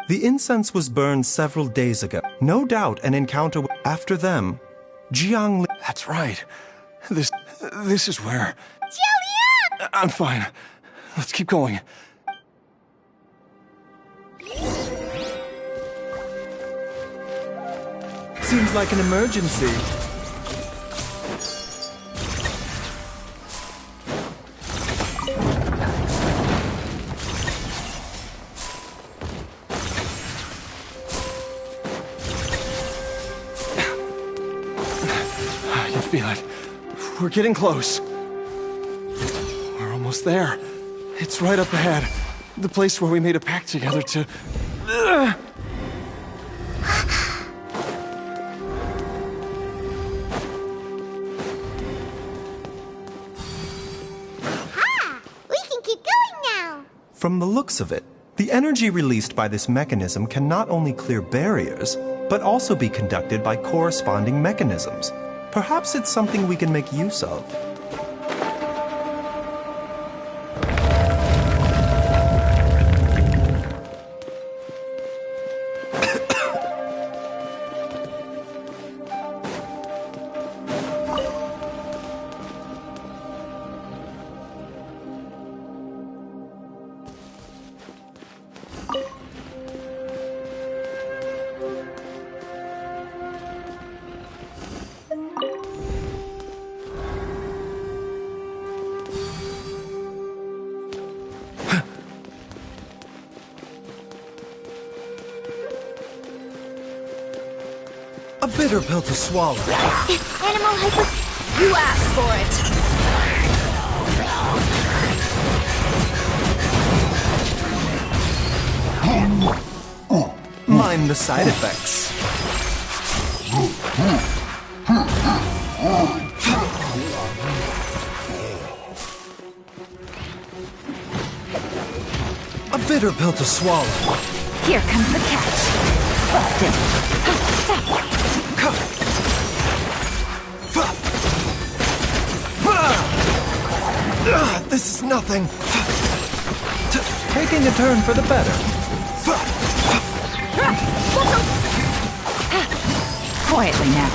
The incense was burned several days ago. No doubt an encounter after them. Jiang Li. That's right. This is where... Jialiang! I'm fine. Let's keep going. Seems like an emergency. I can feel it. We're getting close. We're almost there. It's right up ahead. The place where we made a pact together to... From the looks of it, the energy released by this mechanism can not only clear barriers, but also be conducted by corresponding mechanisms. Perhaps it's something we can make use of. A bitter pill to swallow. Animal hyper... You asked for it. Mind the side effects. A bitter pill to swallow. Here comes the catch. Busted. This is nothing. Taking a turn for the better. Quietly now.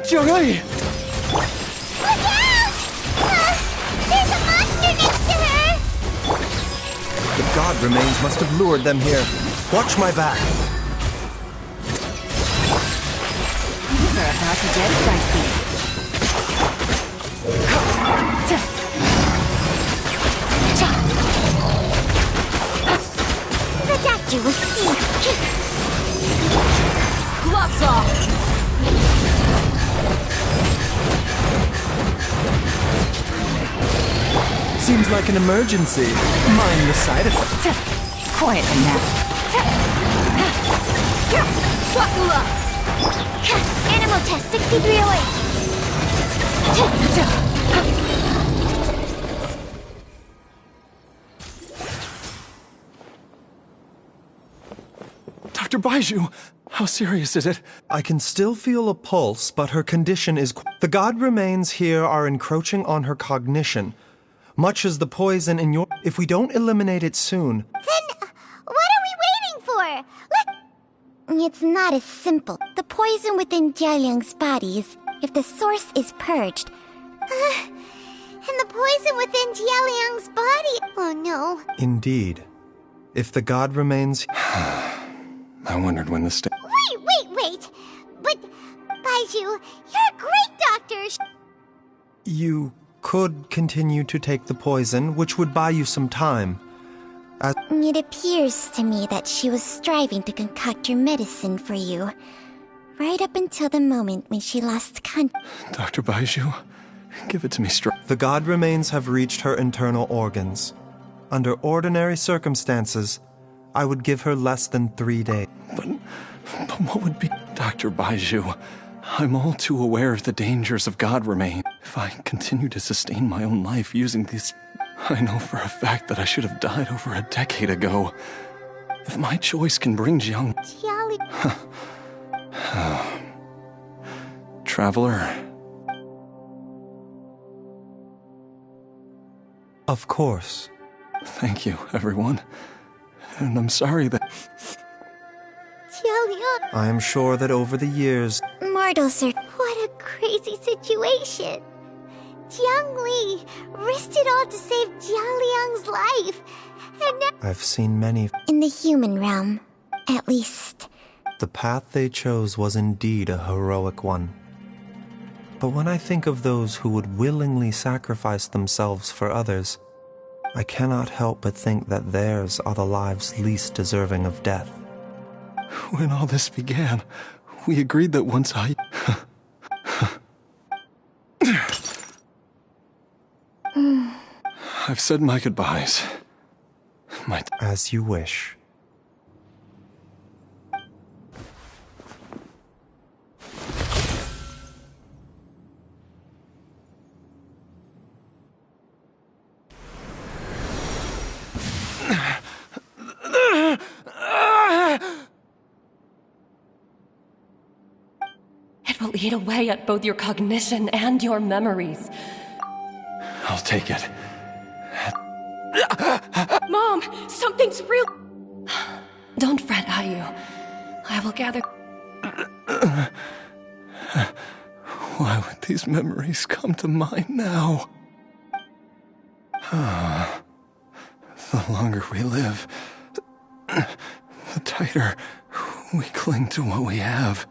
Jiangli! Look out! There's a monster next to her! The god remains must have lured them here. Watch my back. Things are about to get dicey. The doctor will see. Gloves off! Seems like an emergency. Mind the side effects. Quietly now. Buckle up! Animal test 6308. Dr. Baiju, how serious is it? I can still feel a pulse, but her condition is... The god remains here are encroaching on her cognition, much as the poison in your... If we don't eliminate it soon... Then, what are we waiting for? It's not as simple. The poison within Jialiang's body is, if the source is purged. And the poison within Jialiang's body... Oh no. Indeed. If the god remains... I wondered when the Wait! But, Baiju, you're a great doctor! You could continue to take the poison, which would buy you some time. It appears to me that she was striving to concoct your medicine for you, right up until the moment when she lost contact. Dr. Baiju, give it to me straight. The god remains have reached her internal organs. Under ordinary circumstances, I would give her less than 3 days. But what would be... Dr. Baiju, I'm all too aware of the dangers of God remain. If I continue to sustain my own life using these... I know for a fact that I should have died over a decade ago. If my choice can bring Jiang... Traveler... Of course. Thank you, everyone. And I'm sorry that... Jialiang... I am sure that over the years... Mortals are... What a crazy situation. Jiangli risked it all to save Jialiang's life. And now... I've seen many... In the human realm, at least. The path they chose was indeed a heroic one. But when I think of those who would willingly sacrifice themselves for others, I cannot help but think that theirs are the lives least deserving of death. When all this began, we agreed that once I... I've said my goodbyes. As you wish. It will eat away at both your cognition and your memories. I'll take it. Mom, something's real. Don't fret, Ayu. I will gather. Why would these memories come to mind now? The longer we live, the tighter we cling to what we have.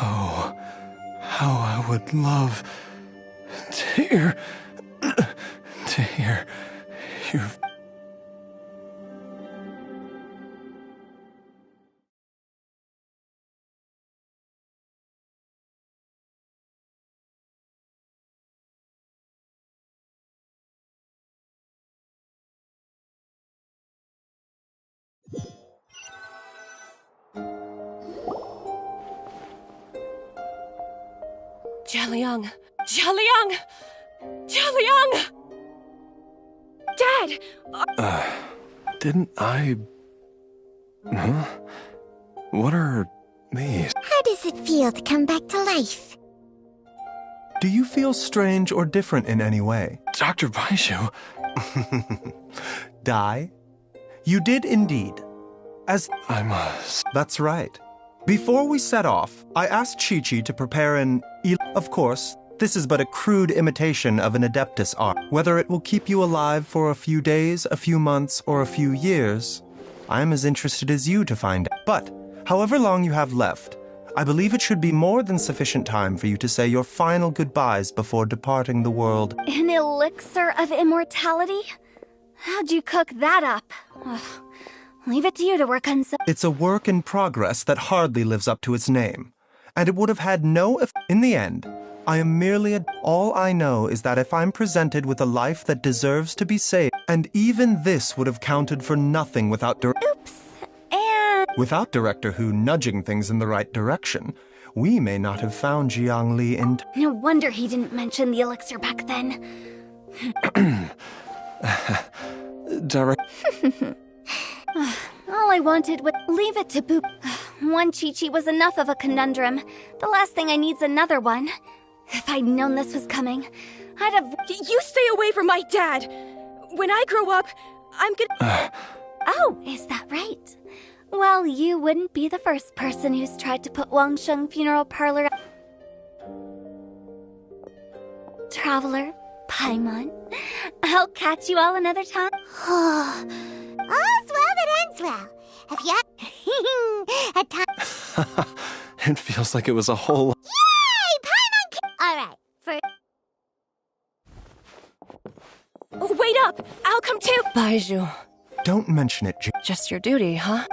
Oh, how I would love to hear your... Jialiang! Jialiang! Jialiang! Dad! Didn't I... Huh? What are these? How does it feel to come back to life? Do you feel strange or different in any way? Dr. Baizhu? Die? You did indeed. As I must. That's right. Before we set off, I asked Chi-Chi to prepare an... Of course, this is but a crude imitation of an Adeptus art. Whether it will keep you alive for a few days, a few months, or a few years, I am as interested as you to find out. But, however long you have left, I believe it should be more than sufficient time for you to say your final goodbyes before departing the world. An elixir of immortality? How'd you cook that up? Ugh. Leave it to you to work on some... It's a work in progress that hardly lives up to its name, and it would have had no effect. In the end, I am merely all I know is that if I'm presented with a life that deserves to be saved, and even this would have counted for nothing without Without Director Hu nudging things in the right direction, we may not have found Jiang Li in... No wonder he didn't mention the elixir back then. All I wanted was leave it to Boop. One Chi-Chi was enough of a conundrum. The last thing I need's another one. If I'd known this was coming, I'd have... You stay away from my dad! When I grow up, I'm gonna... Oh, is that right? Well, you wouldn't be the first person who's tried to put Wangsheng Funeral Parlor... Traveler, Paimon, I'll catch you all another time. All's well that ends well. If you had time... It feels like it was a whole... Yay! Paimon! Alright, for... Wait up! I'll come too! Baizhu. Don't mention it, Just your duty, huh?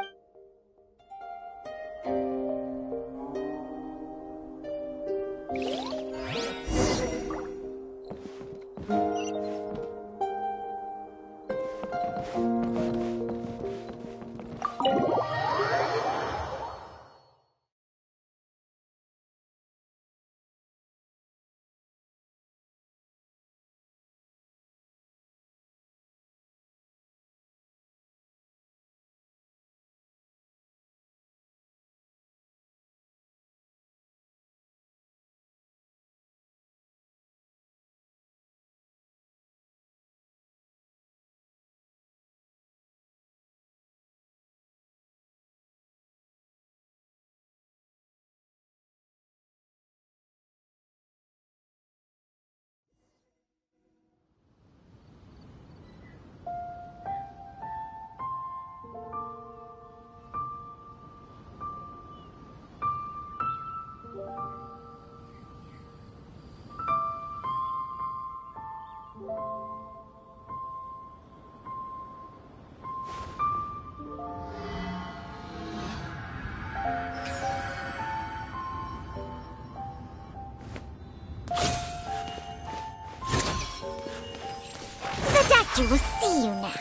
We'll see you now.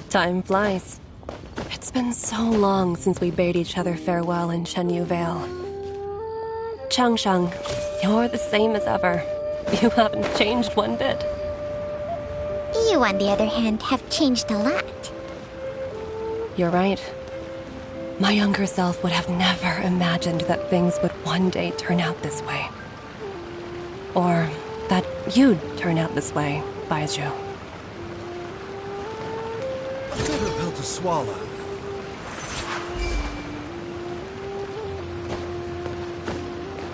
Time flies. It's been so long since we bade each other farewell in Shenyu Vale. Changsheng, you're the same as ever. You haven't changed one bit. You, on the other hand, have changed a lot. You're right. My younger self would have never imagined that things would one day turn out this way. Or that you'd turn out this way, Baizhu. Bitter pill to swallow.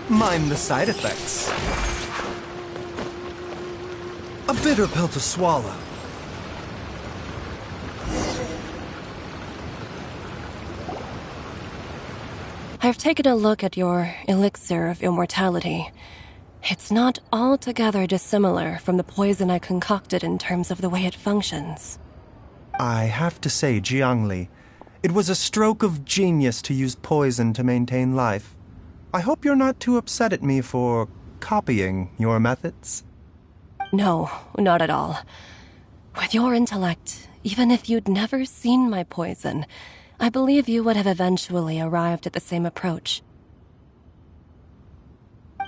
Mind the side effects. A bitter pill to swallow. I've taken a look at your elixir of immortality. It's not altogether dissimilar from the poison I concocted in terms of the way it functions. I have to say, Jiangli, it was a stroke of genius to use poison to maintain life. I hope you're not too upset at me for copying your methods. No, not at all. With your intellect, even if you'd never seen my poison, I believe you would have eventually arrived at the same approach.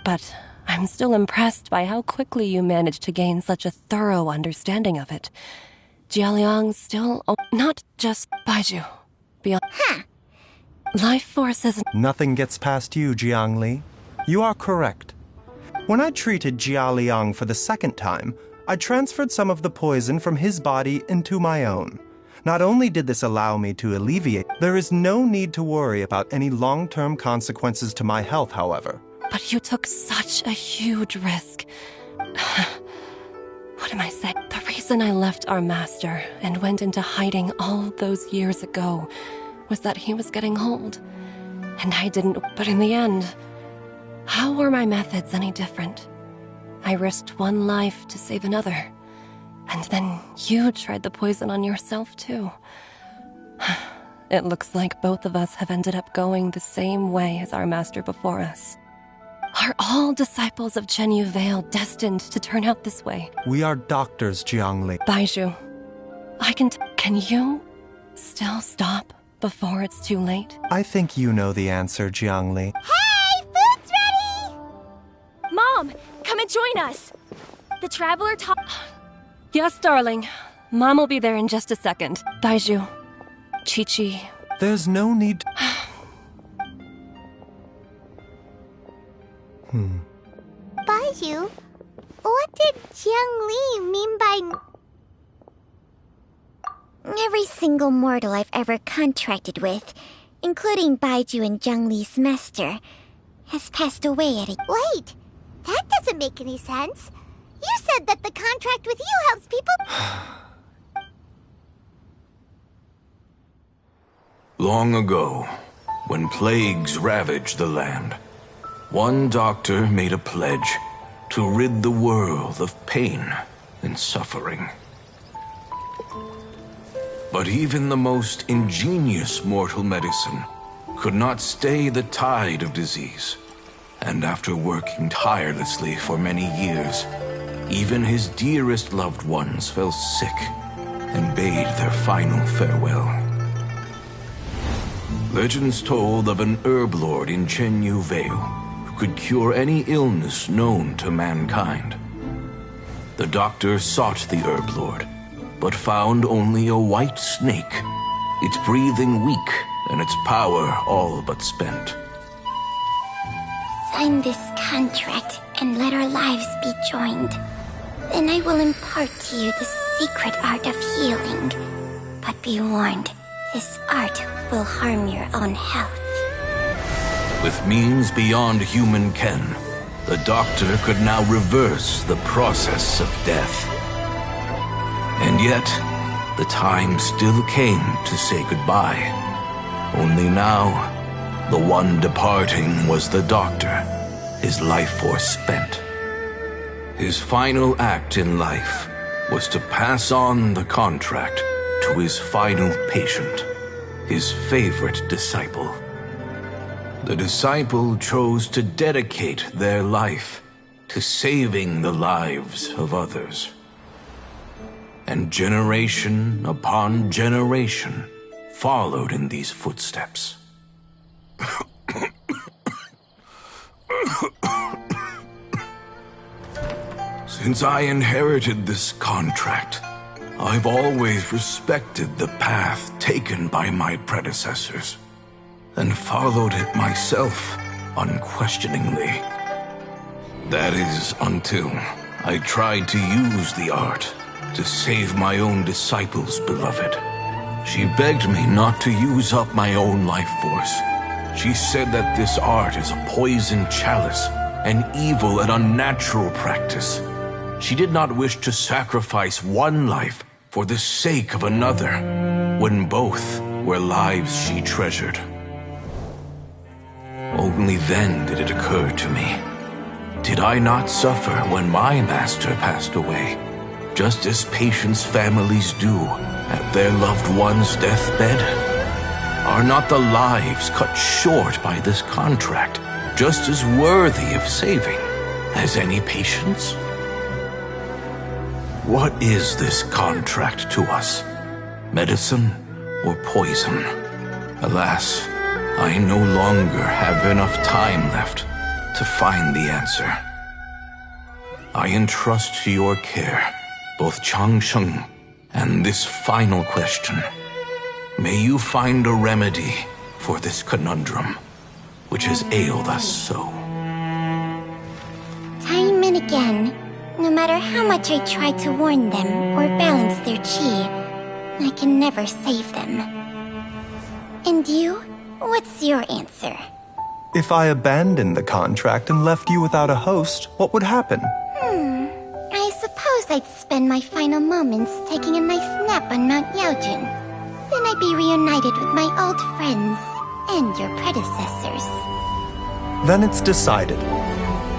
But I'm still impressed by how quickly you managed to gain such a thorough understanding of it. Jialiang still... not just Baizhu. Beyond... Life force isn't... Nothing gets past you, Jiangli. You are correct. When I treated Jialiang for the second time, I transferred some of the poison from his body into my own. Not only did this allow me to alleviate, there is no need to worry about any long-term consequences to my health, however. But you took such a huge risk. What am I saying? The reason I left our master and went into hiding all those years ago was that he was getting old. And I didn't... But in the end, how were my methods any different? I risked one life to save another. And then you tried the poison on yourself, too. It looks like both of us have ended up going the same way as our master before us. Are all disciples of Chenyu Vale destined to turn out this way? We are doctors, Jiangli. Baizhu, can you still stop before it's too late? I think you know the answer, Jiangli. Hey, food's ready! Mom, come and join us. The Traveler taught... Yes, darling. Mom will be there in just a second. Baizhu, Qiqi... There's no need... Baizhu, what did Jiang Li mean by... Every single mortal I've ever contracted with, including Baizhu and Jiang Li's master, has passed away at a... Wait, that doesn't make any sense. You said that the contract with you helps people... Long ago, when plagues ravaged the land, one doctor made a pledge to rid the world of pain and suffering. But even the most ingenious mortal medicine could not stay the tide of disease. And after working tirelessly for many years, even his dearest loved ones fell sick and bade their final farewell. Legends told of an herb lord in Chenyu Vale who could cure any illness known to mankind. The doctor sought the herb lord, but found only a white snake, its breathing weak and its power all but spent. Sign this contract and let our lives be joined. Then I will impart to you the secret art of healing. But be warned, this art will harm your own health. With means beyond human ken, the doctor could now reverse the process of death. And yet, the time still came to say goodbye. Only now, the one departing was the doctor, his life force spent. His final act in life was to pass on the contract to his final patient, his favorite disciple. The disciple chose to dedicate their life to saving the lives of others. And generation upon generation followed in these footsteps. Since I inherited this contract, I've always respected the path taken by my predecessors, and followed it myself unquestioningly. That is until I tried to use the art to save my own disciple's beloved. She begged me not to use up my own life force. She said that this art is a poisoned chalice, an evil and unnatural practice. She did not wish to sacrifice one life for the sake of another, when both were lives she treasured. Only then did it occur to me. Did I not suffer when my master passed away, just as patients' families do at their loved one's deathbed? Are not the lives cut short by this contract just as worthy of saving as any patients? What is this contract to us? Medicine or poison? Alas, I no longer have enough time left to find the answer. I entrust to your care both Changsheng and this final question. May you find a remedy for this conundrum, which has ailed us so. Time and again, no matter how much I try to warn them or balance their chi, I can never save them. And you? What's your answer? If I abandoned the contract and left you without a host, what would happen? I suppose I'd spend my final moments taking a nice nap on Mount Yaojun. Then I'd be reunited with my old friends and your predecessors. Then it's decided.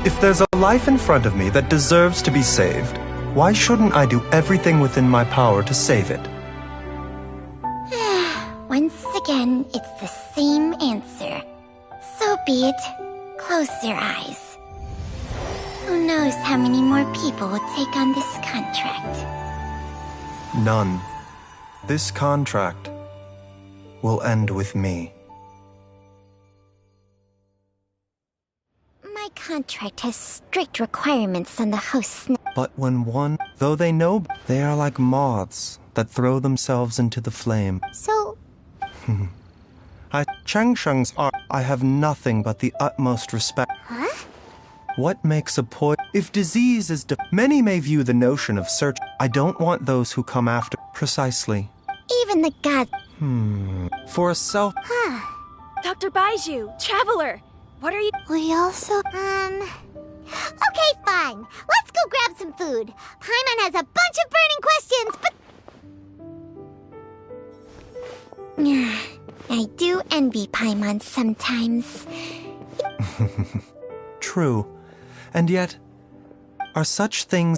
If there's a life in front of me that deserves to be saved, why shouldn't I do everything within my power to save it? Once again, it's the same answer. So be it. Close your eyes. Who knows how many more people will take on this contract? None. This contract will end with me. My contract has strict requirements on the hosts. But though they know, they are like moths that throw themselves into the flame. So... Changsheng's art, I have nothing but the utmost respect. Huh? What makes a poison? If disease is many may view the notion of search. I don't want those who come after. Precisely. Even the gods. For a self. Dr. Baiju, Traveler, what are you... We also... Okay, fine. Let's go grab some food. Paimon has a bunch of burning questions, but... I do envy Paimon sometimes. True. And yet, are such things...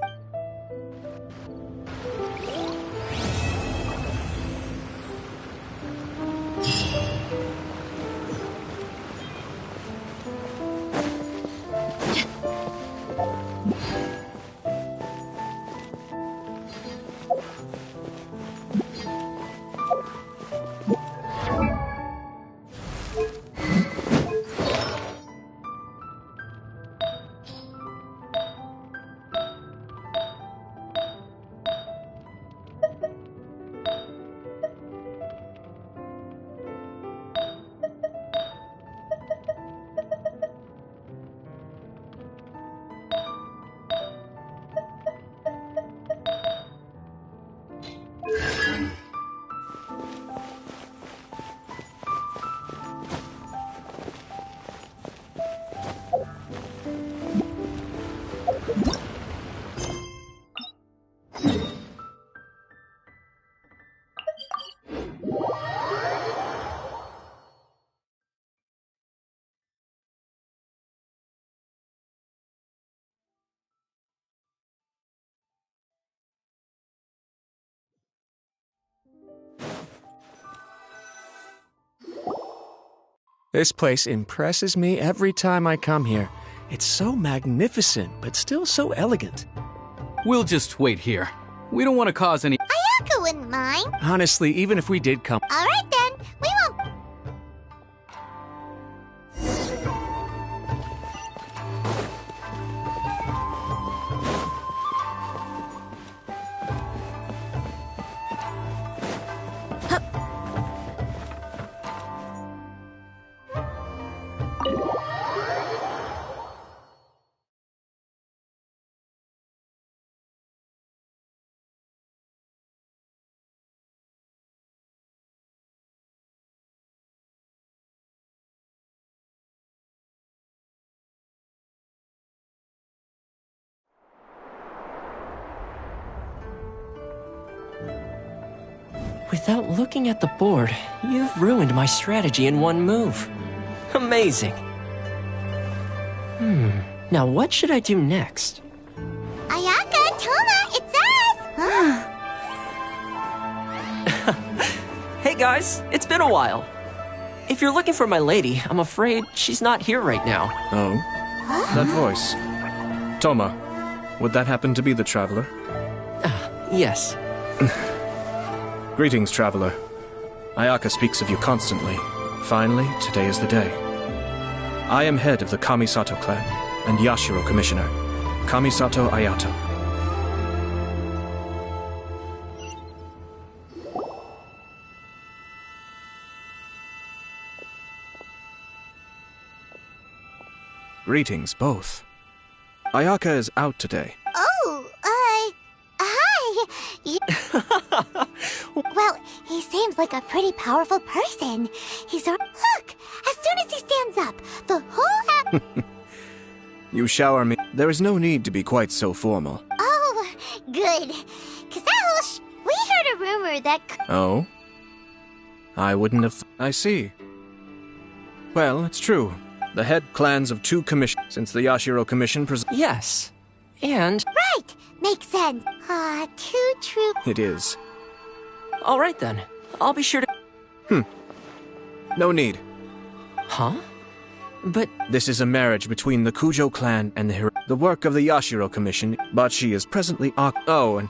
This place impresses me every time I come here. It's so magnificent, but still so elegant. We'll just wait here. We don't want to cause any... Ayaka wouldn't mind. Honestly, even if we did come... All right then. We won't... Without looking at the board, you've ruined my strategy in one move. Amazing. Now what should I do next? Ayaka, Toma, it's us! Hey guys, it's been a while. If you're looking for my lady, I'm afraid she's not here right now. Oh? That voice. Toma, would that happen to be the Traveler? Yes. Greetings, Traveler. Ayaka speaks of you constantly. Finally, today is the day. I am head of the Kamisato clan and Yashiro Commissioner, Kamisato Ayato. Greetings, both. Ayaka is out today. Oh, hi. Well, he seems like a pretty powerful person. Look, as soon as he stands up, the whole You shower me. There is no need to be quite so formal. Oh, good. Cause that whole we heard a rumor that... Oh? I wouldn't have... I see. Well, it's true. The head clans of 2 commissions, since the Yashiro Commission Yes. And... Right! Makes sense. Too true. It is. Alright then. I'll be sure to... No need. Huh? But... This is a marriage between the Kujo clan and the work of the Yashiro Commission, but she is presently Oh, and...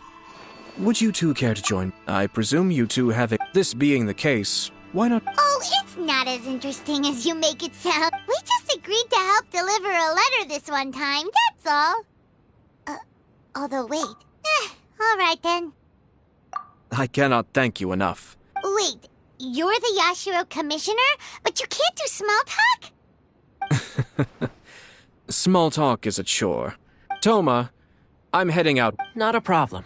Would you two care to join? I presume you two have This being the case, why not... Oh, it's not as interesting as you make it sound. We just agreed to help deliver a letter this one time, that's all. Although wait. Alright then. I cannot thank you enough. Wait, you're the Yashiro Commissioner? But you can't do small talk? Small talk is a chore. Toma, I'm heading out. Not a problem.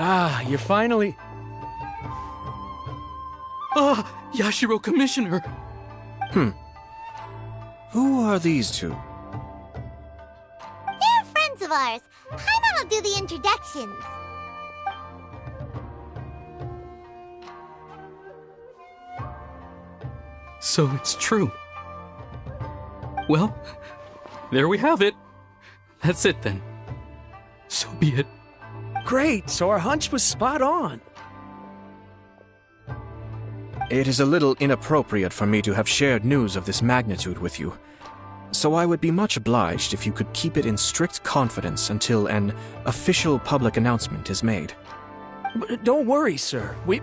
Ah, you're finally... Ah, Yashiro Commissioner! Who are these two? They're friends of ours. Paimon will do the introductions. So it's true. Well, there we have it. That's it then. So be it. Great, so our hunch was spot on. It is a little inappropriate for me to have shared news of this magnitude with you, so I would be much obliged if you could keep it in strict confidence until an official public announcement is made. But don't worry, sir. We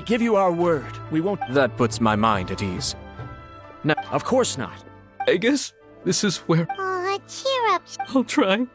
give you our word. We won't... That puts my mind at ease. No, of course not. I guess this is where... Aw, cheer up. I'll try.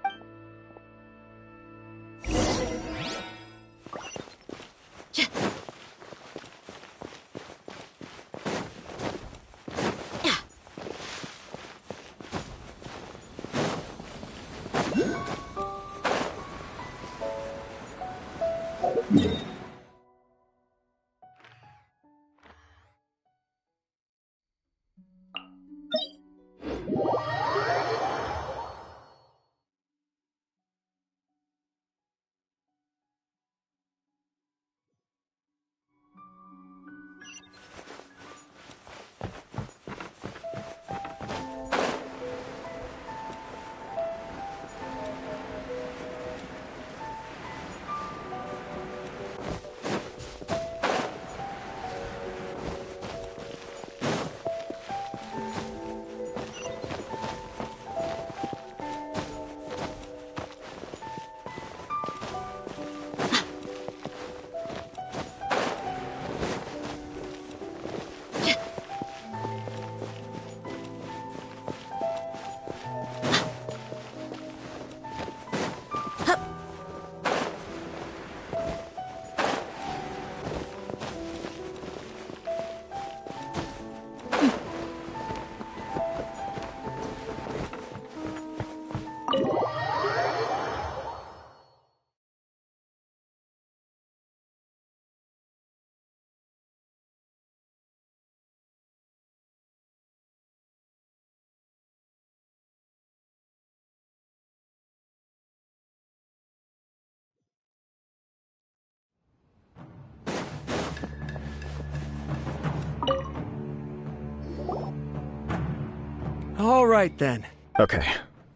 All right, then. Okay.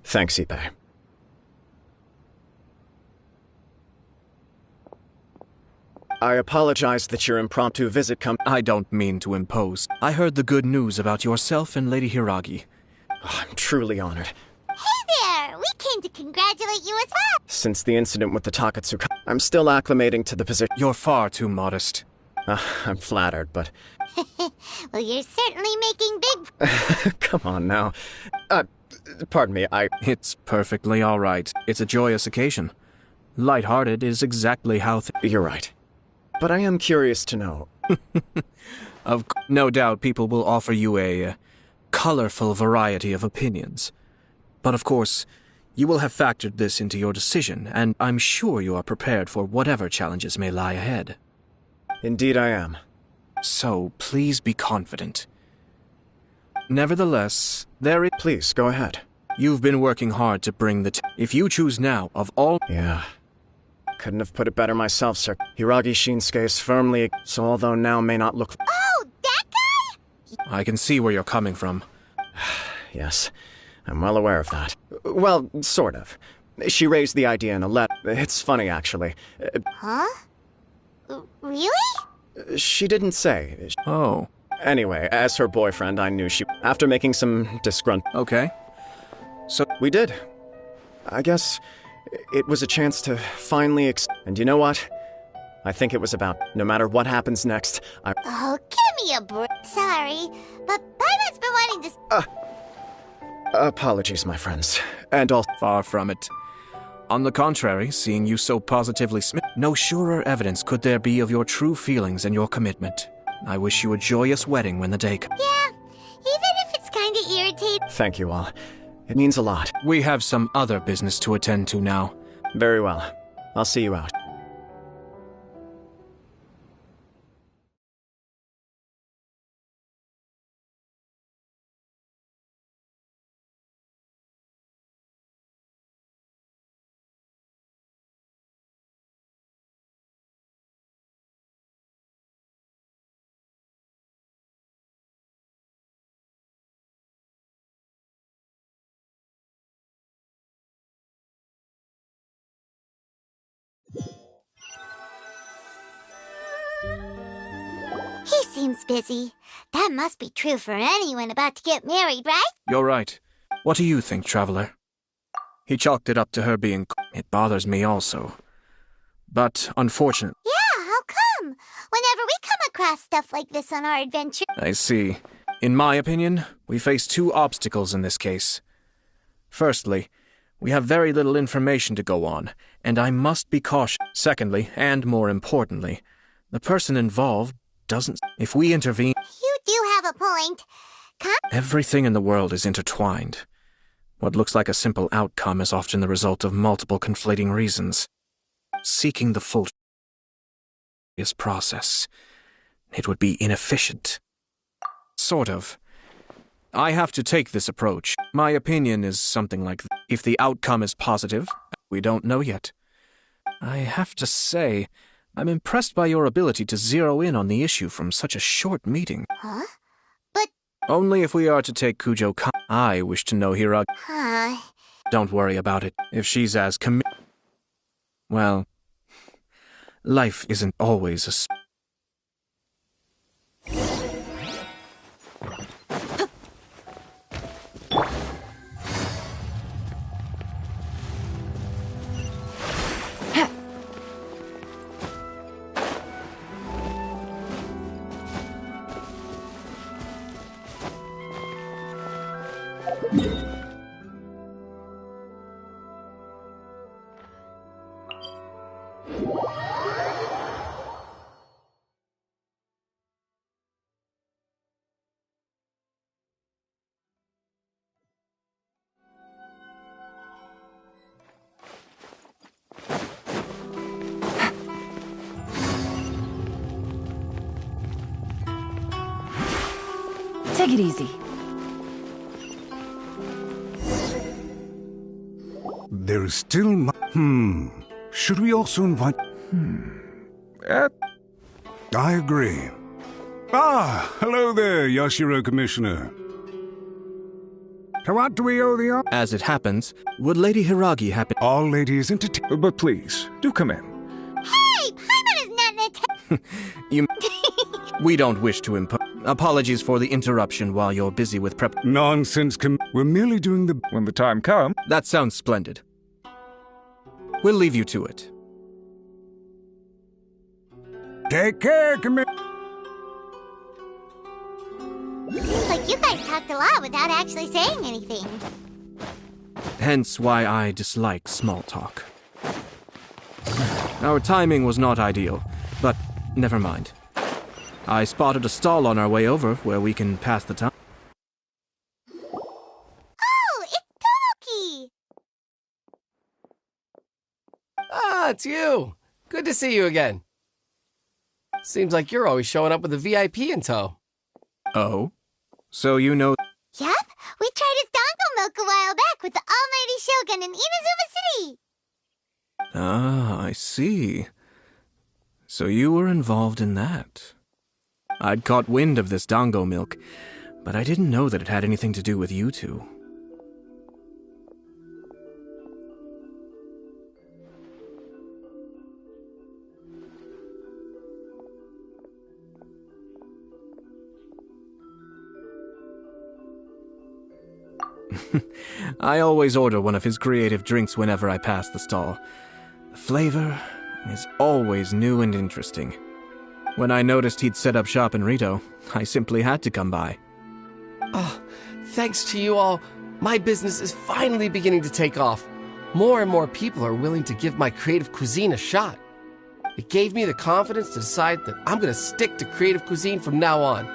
Thanks, Ippei. I apologize that your impromptu visit I don't mean to impose. I heard the good news about yourself and Lady Hiragi. Oh, I'm truly honored. Hey there! We came to congratulate you as well! Since the incident with the Takatsuka, I'm still acclimating to the position. You're far too modest. I'm flattered, but... Well, you're certainly making big... Come on now. Pardon me, It's perfectly all right. It's a joyous occasion. Light-hearted is exactly how... You're right. But I am curious to know. No doubt people will offer you a colorful variety of opinions. But of course, you will have factored this into your decision, and I'm sure you are prepared for whatever challenges may lie ahead. Indeed I am. So, please be confident. Nevertheless, Please, go ahead. You've been working hard to bring if you choose now, of all... Yeah. Couldn't have put it better myself, sir. Hiragi Shinsuke is firmly... So although now may not look... Oh, that guy?! I can see where you're coming from. Yes, I'm well aware of that. Well, sort of. She raised the idea in a letter. It's funny, actually. Huh? Really? She didn't say. Oh. Anyway, as her boyfriend, I knew she... After making some disgrunt... Okay. So... We did. I guess it was a chance to finally And you know what? I think it was about no matter what happens next, Oh, give me a break. Sorry, but Paimon's been wanting to... Apologies, my friends. And all... Far from it. On the contrary, seeing you so positively no surer evidence could there be of your true feelings and your commitment. I wish you a joyous wedding when the day comes. Yeah, even if it's kinda irritating. Thank you all. It means a lot. We have some other business to attend to now. Very well. I'll see you out. He seems busy. That must be true for anyone about to get married, right? You're right. What do you think, Traveler? He chalked it up to her being... It bothers me also. But, unfortunately... Yeah, how come? Whenever we come across stuff like this on our adventure... I see. In my opinion, we face two obstacles in this case. Firstly, we have very little information to go on, and I must be cautious. Secondly, and more importantly, the person involved doesn't... If we intervene... You do have a point. Everything in the world is intertwined. What looks like a simple outcome is often the result of multiple conflating reasons. Seeking the full process, it would be inefficient. Sort of. I have to take this approach. My opinion is something like this. If the outcome is positive, we don't know yet. I have to say, I'm impressed by your ability to zero in on the issue from such a short meeting. Huh? But... Only if we are to take Kujo I wish to know Hiragi. Huh? Don't worry about it. If she's as well, life isn't always a... Take it easy. There is still Should we also invite... I agree. Ah, hello there, Yashiro Commissioner. To what do we owe the honor? As it happens, would Lady Hiragi happen? All ladies entertain. But please, do come in. Hey, Paimon is not an You... We don't wish to impose... Apologies for the interruption while you're busy with prep... Nonsense, we're merely doing the... When the time comes... That sounds splendid. We'll leave you to it. Take care, Commander. Seems like you guys talked a lot without actually saying anything. Hence why I dislike small talk. Our timing was not ideal, but never mind. I spotted a stall on our way over where we can pass the time. Oh, it's Tomoki! Ah, it's you. Good to see you again. Seems like you're always showing up with a VIP in tow. Oh? So you know... Yep, we tried his dango milk a while back with the almighty Shogun in Inazuma City. Ah, I see. So you were involved in that. I'd caught wind of this dango milk, but I didn't know that it had anything to do with you two. I always order one of his creative drinks whenever I pass the stall. The flavor is always new and interesting. When I noticed he'd set up shop in Rito, I simply had to come by. Oh, thanks to you all, my business is finally beginning to take off. More and more people are willing to give my creative cuisine a shot. It gave me the confidence to decide that I'm going to stick to creative cuisine from now on.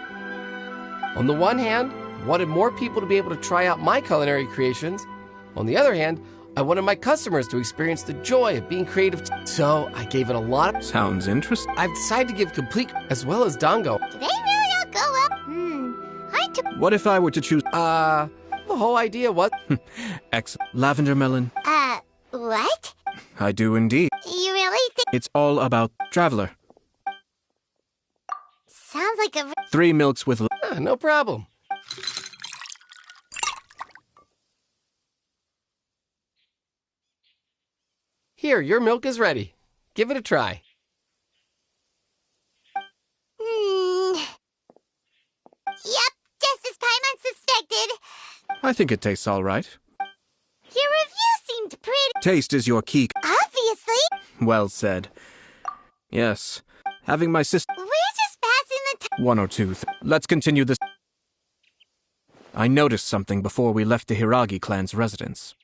On the one hand, I wanted more people to be able to try out my culinary creations. On the other hand, I wanted my customers to experience the joy of being creative. So I gave it a lot of... Sounds interesting. I've decided to give complete as well as dango. Do they really all go up? What if I were to choose... The whole idea was... Excellent. Lavender melon. What? I do indeed. You really think... It's all about Traveler. Sounds like a... 3 milks with... no problem. Here, your milk is ready. Give it a try. Yep, just as Paimon suspected. I think it tastes all right. Your review seemed pretty... Taste is your key. Obviously. Well said. Yes. Having my sister... We're just passing the time. 1 or 2. Let's continue this. I noticed something before we left the Hiragi clan's residence.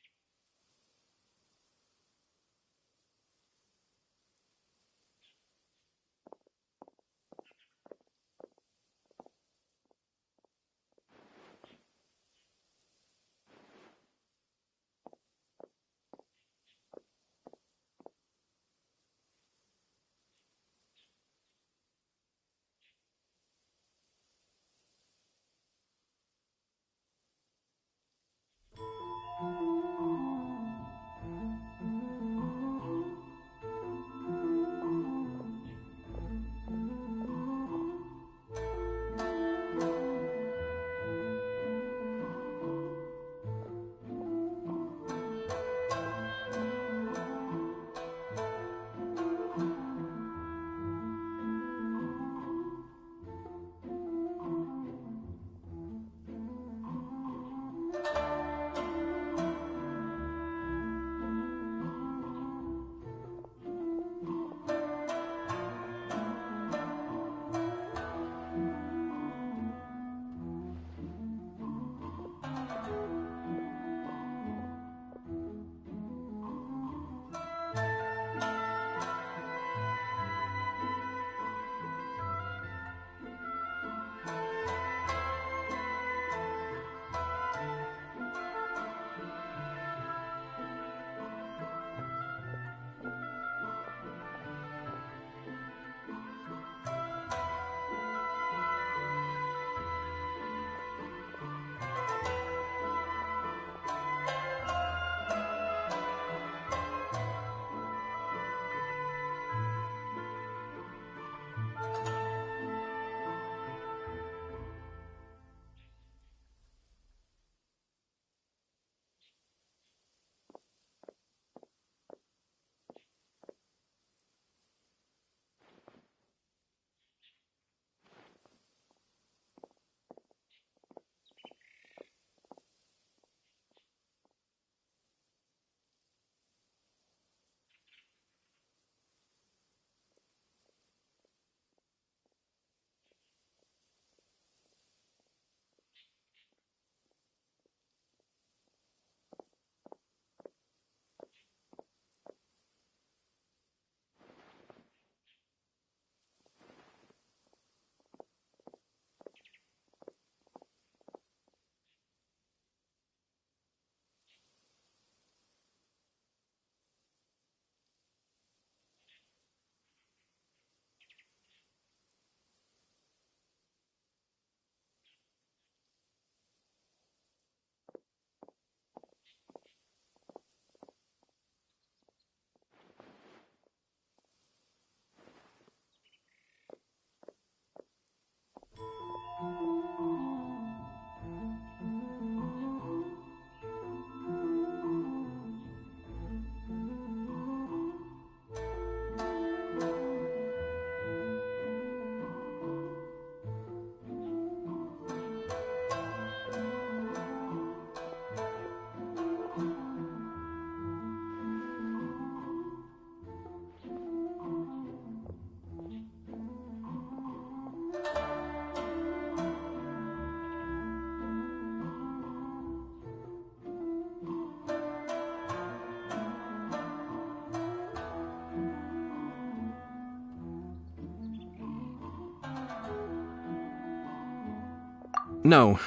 No.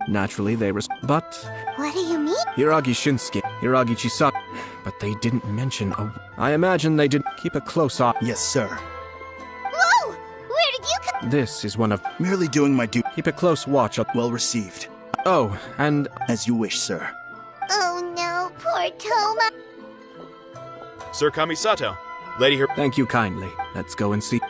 Naturally, they but What do you mean? Hiragi Shinsuke, Hiragi Chisato, but they didn't mention I imagine they did keep a close eye. Yes, sir. Whoa! Where did you come? This is one of Merely doing my duty. Keep a close watch on. Well received. Oh, and as you wish, sir. Oh no, poor Toma. Sir Kamisato, Lady Hir. Thank you kindly. Let's go and see.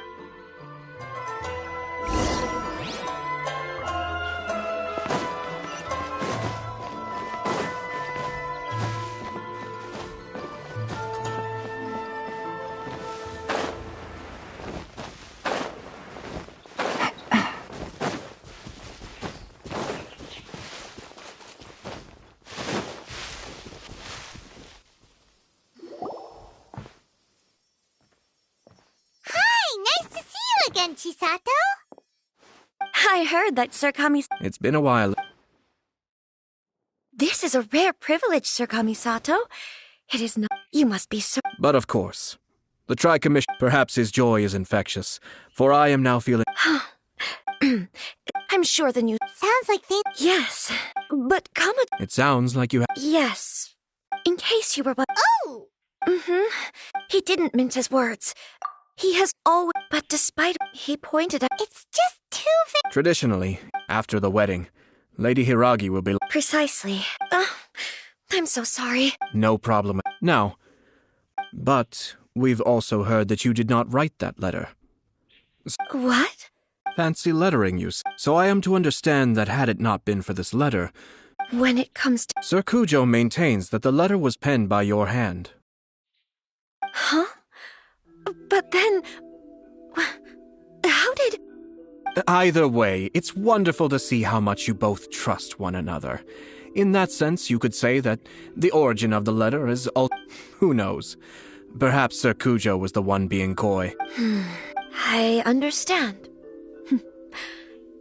Again, Chisato? I heard that Sir Kami... It's been a while. This is a rare privilege, Sir Kamisato. It is not... You must be so... But of course. The Tri-Commission... Perhaps his joy is infectious, for I am now feeling... I'm sure the new... Sounds like they... Yes, but Kama... It sounds like you have... Yes. In case you were... Oh! He didn't mince his words. He has always... But despite... He pointed out... It's just too... Traditionally, after the wedding, Lady Hiragi will be... Precisely. I'm so sorry. No problem. Now, but we've also heard that you did not write that letter. What? Fancy lettering use. So I am to understand that had it not been for this letter... When it comes to... Sir Kujo maintains that the letter was penned by your hand. Huh? But then... How did... Either way, it's wonderful to see how much you both trust one another. In that sense, you could say that the origin of the letter is... Who knows? Perhaps Sir Kujo was the one being coy. I understand.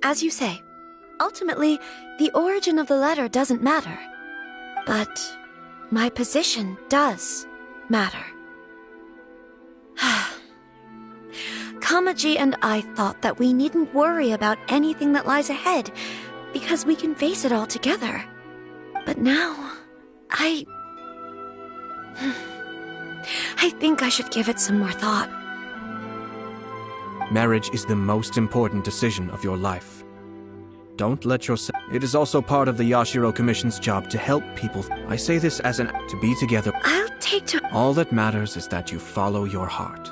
As you say, ultimately, the origin of the letter doesn't matter. But my position does matter. Kamaji and I thought that we needn't worry about anything that lies ahead, because we can face it all together. But now, I think I should give it some more thought. Marriage is the most important decision of your life. Don't let yourself... It is also part of the Yashiro Commission's job to help people. I say this as an... To be together. I'll take to... All that matters is that you follow your heart.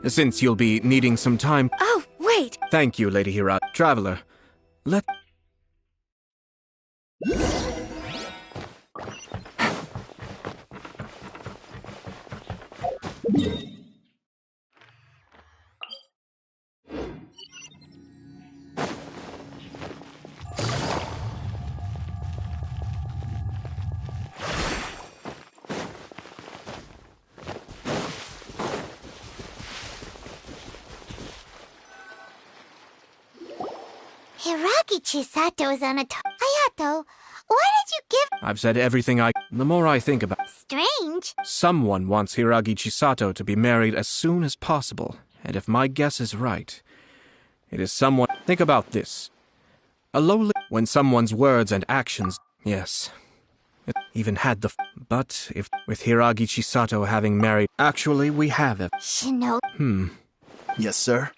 Since you'll be needing some time... Oh, wait! Thank you, Lady Hira. Traveler, let... Hiragi Chisato is on a... Hayato, why did you give... I've said everything I... The more I think about... Strange. Someone wants Hiragi Chisato to be married as soon as possible, and if my guess is right, it is someone... Think about this. A lowly... When someone's words and actions... Yes. It even had the... But if... With Hiragi Chisato having married... Actually, we have it. Shino... Yes, sir.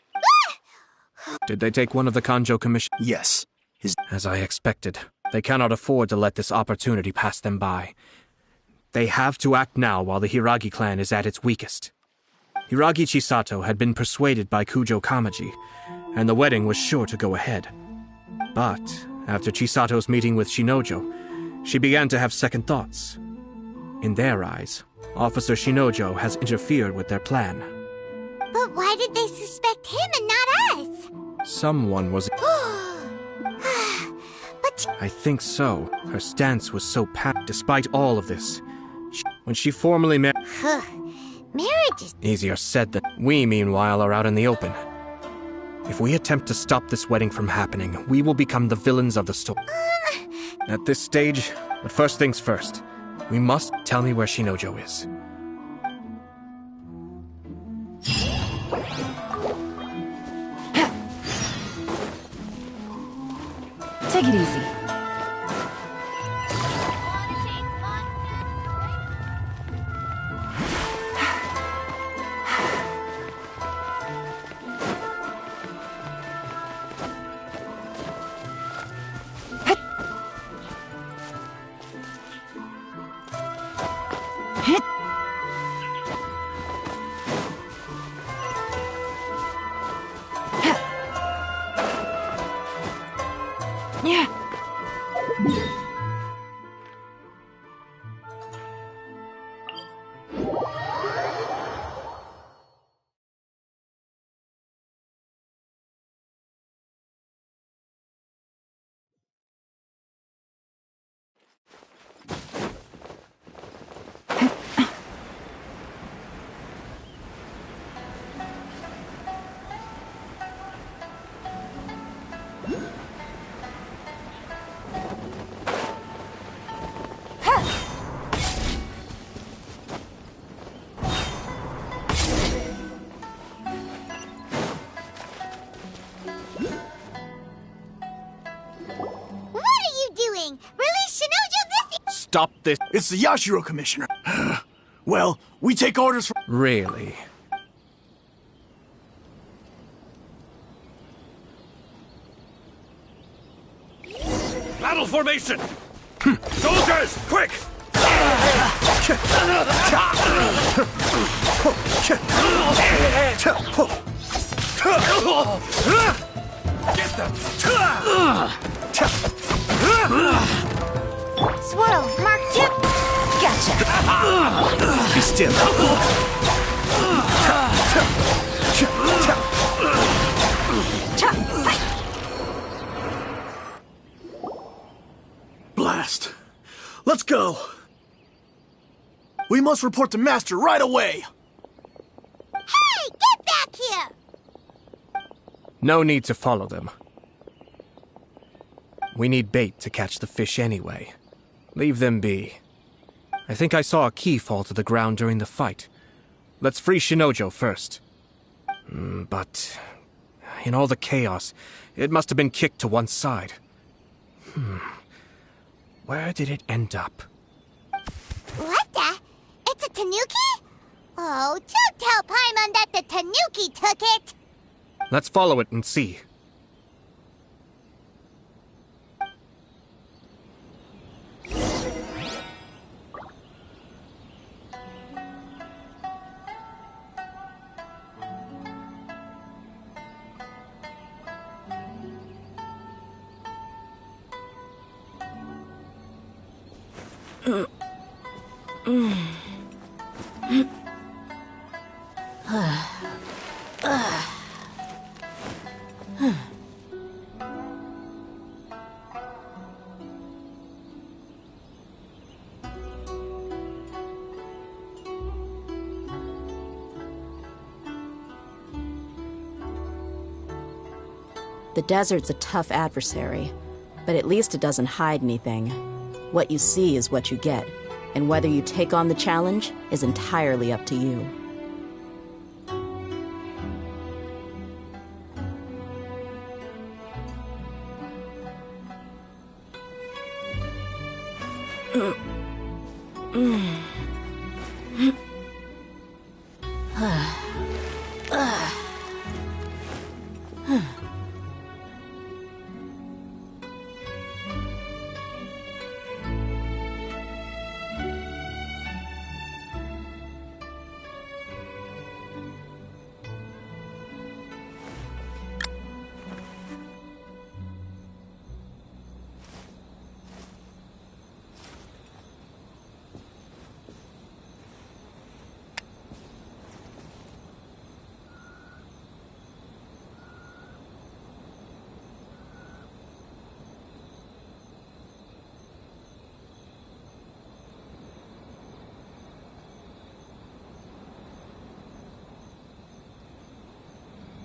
Did they take one of the Kanjo Commission? Yes. As I expected. They cannot afford to let this opportunity pass them by. They have to act now while the Hiragi clan is at its weakest. Hiragi Chisato had been persuaded by Kujo Kamaji, and the wedding was sure to go ahead. But, after Chisato's meeting with Shinojo, she began to have second thoughts. In their eyes, Officer Shinojo has interfered with their plan. But why did they suspect him and not us? Someone was... But... I think so. Her stance was so pat. Despite all of this, when she formally married... Marriage is... Easier said than... We, meanwhile, are out in the open. If we attempt to stop this wedding from happening, we will become the villains of the story. At this stage, but first things first, we must... Tell me where Shinojo is. Take it easy. Yeah. Stop this. It's the Yashiro Commissioner. Well, we take orders from... Really? Battle formation! Soldiers, quick! Get them! Swirl, Mark 2! Gotcha! Be still. Blast. Let's go. We must report to Master right away. Hey, get back here! No need to follow them. We need bait to catch the fish anyway. Leave them be. I think I saw a key fall to the ground during the fight. Let's free Shinojo first. But in all the chaos, it must have been kicked to one side. Where did it end up? What the? It's a tanuki? Oh, don't tell Paimon that the tanuki took it! Let's follow it and see. The desert's a tough adversary, but at least it doesn't hide anything. What you see is what you get, and whether you take on the challenge is entirely up to you.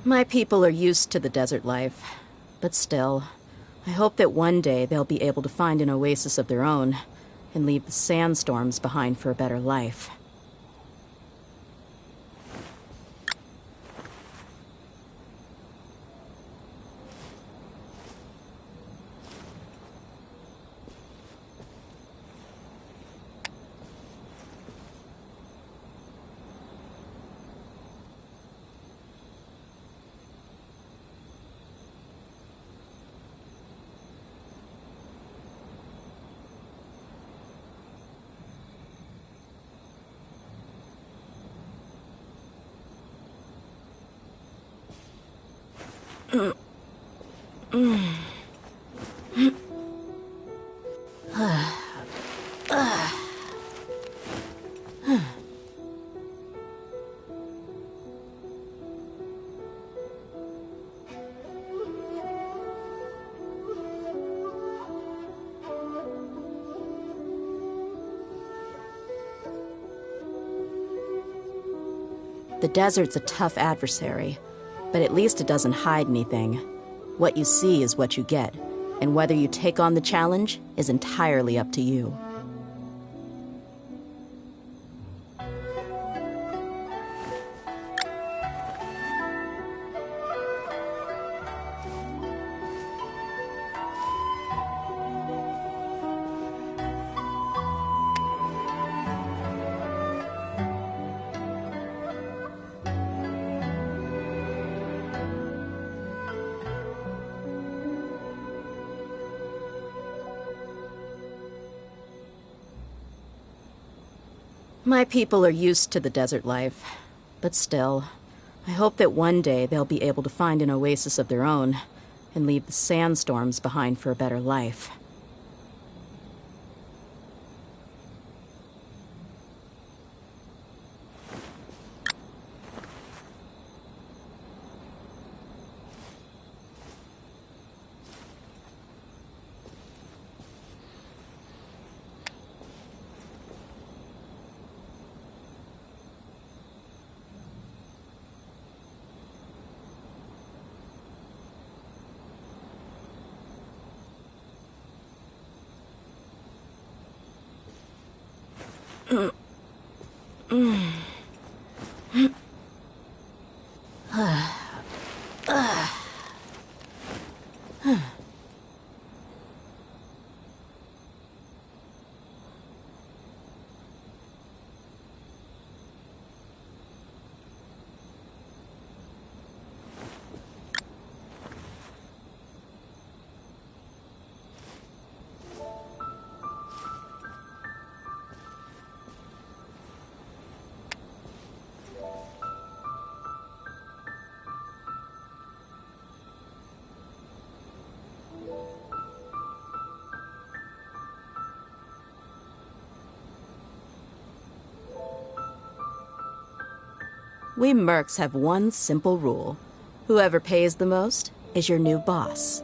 My people are used to the desert life, but still, I hope that one day they'll be able to find an oasis of their own and leave the sandstorms behind for a better life. The desert's a tough adversary, but at least it doesn't hide anything. What you see is what you get, and whether you take on the challenge is entirely up to you. My people are used to the desert life, but still, I hope that one day they'll be able to find an oasis of their own and leave the sandstorms behind for a better life. We mercs have one simple rule. Whoever pays the most is your new boss.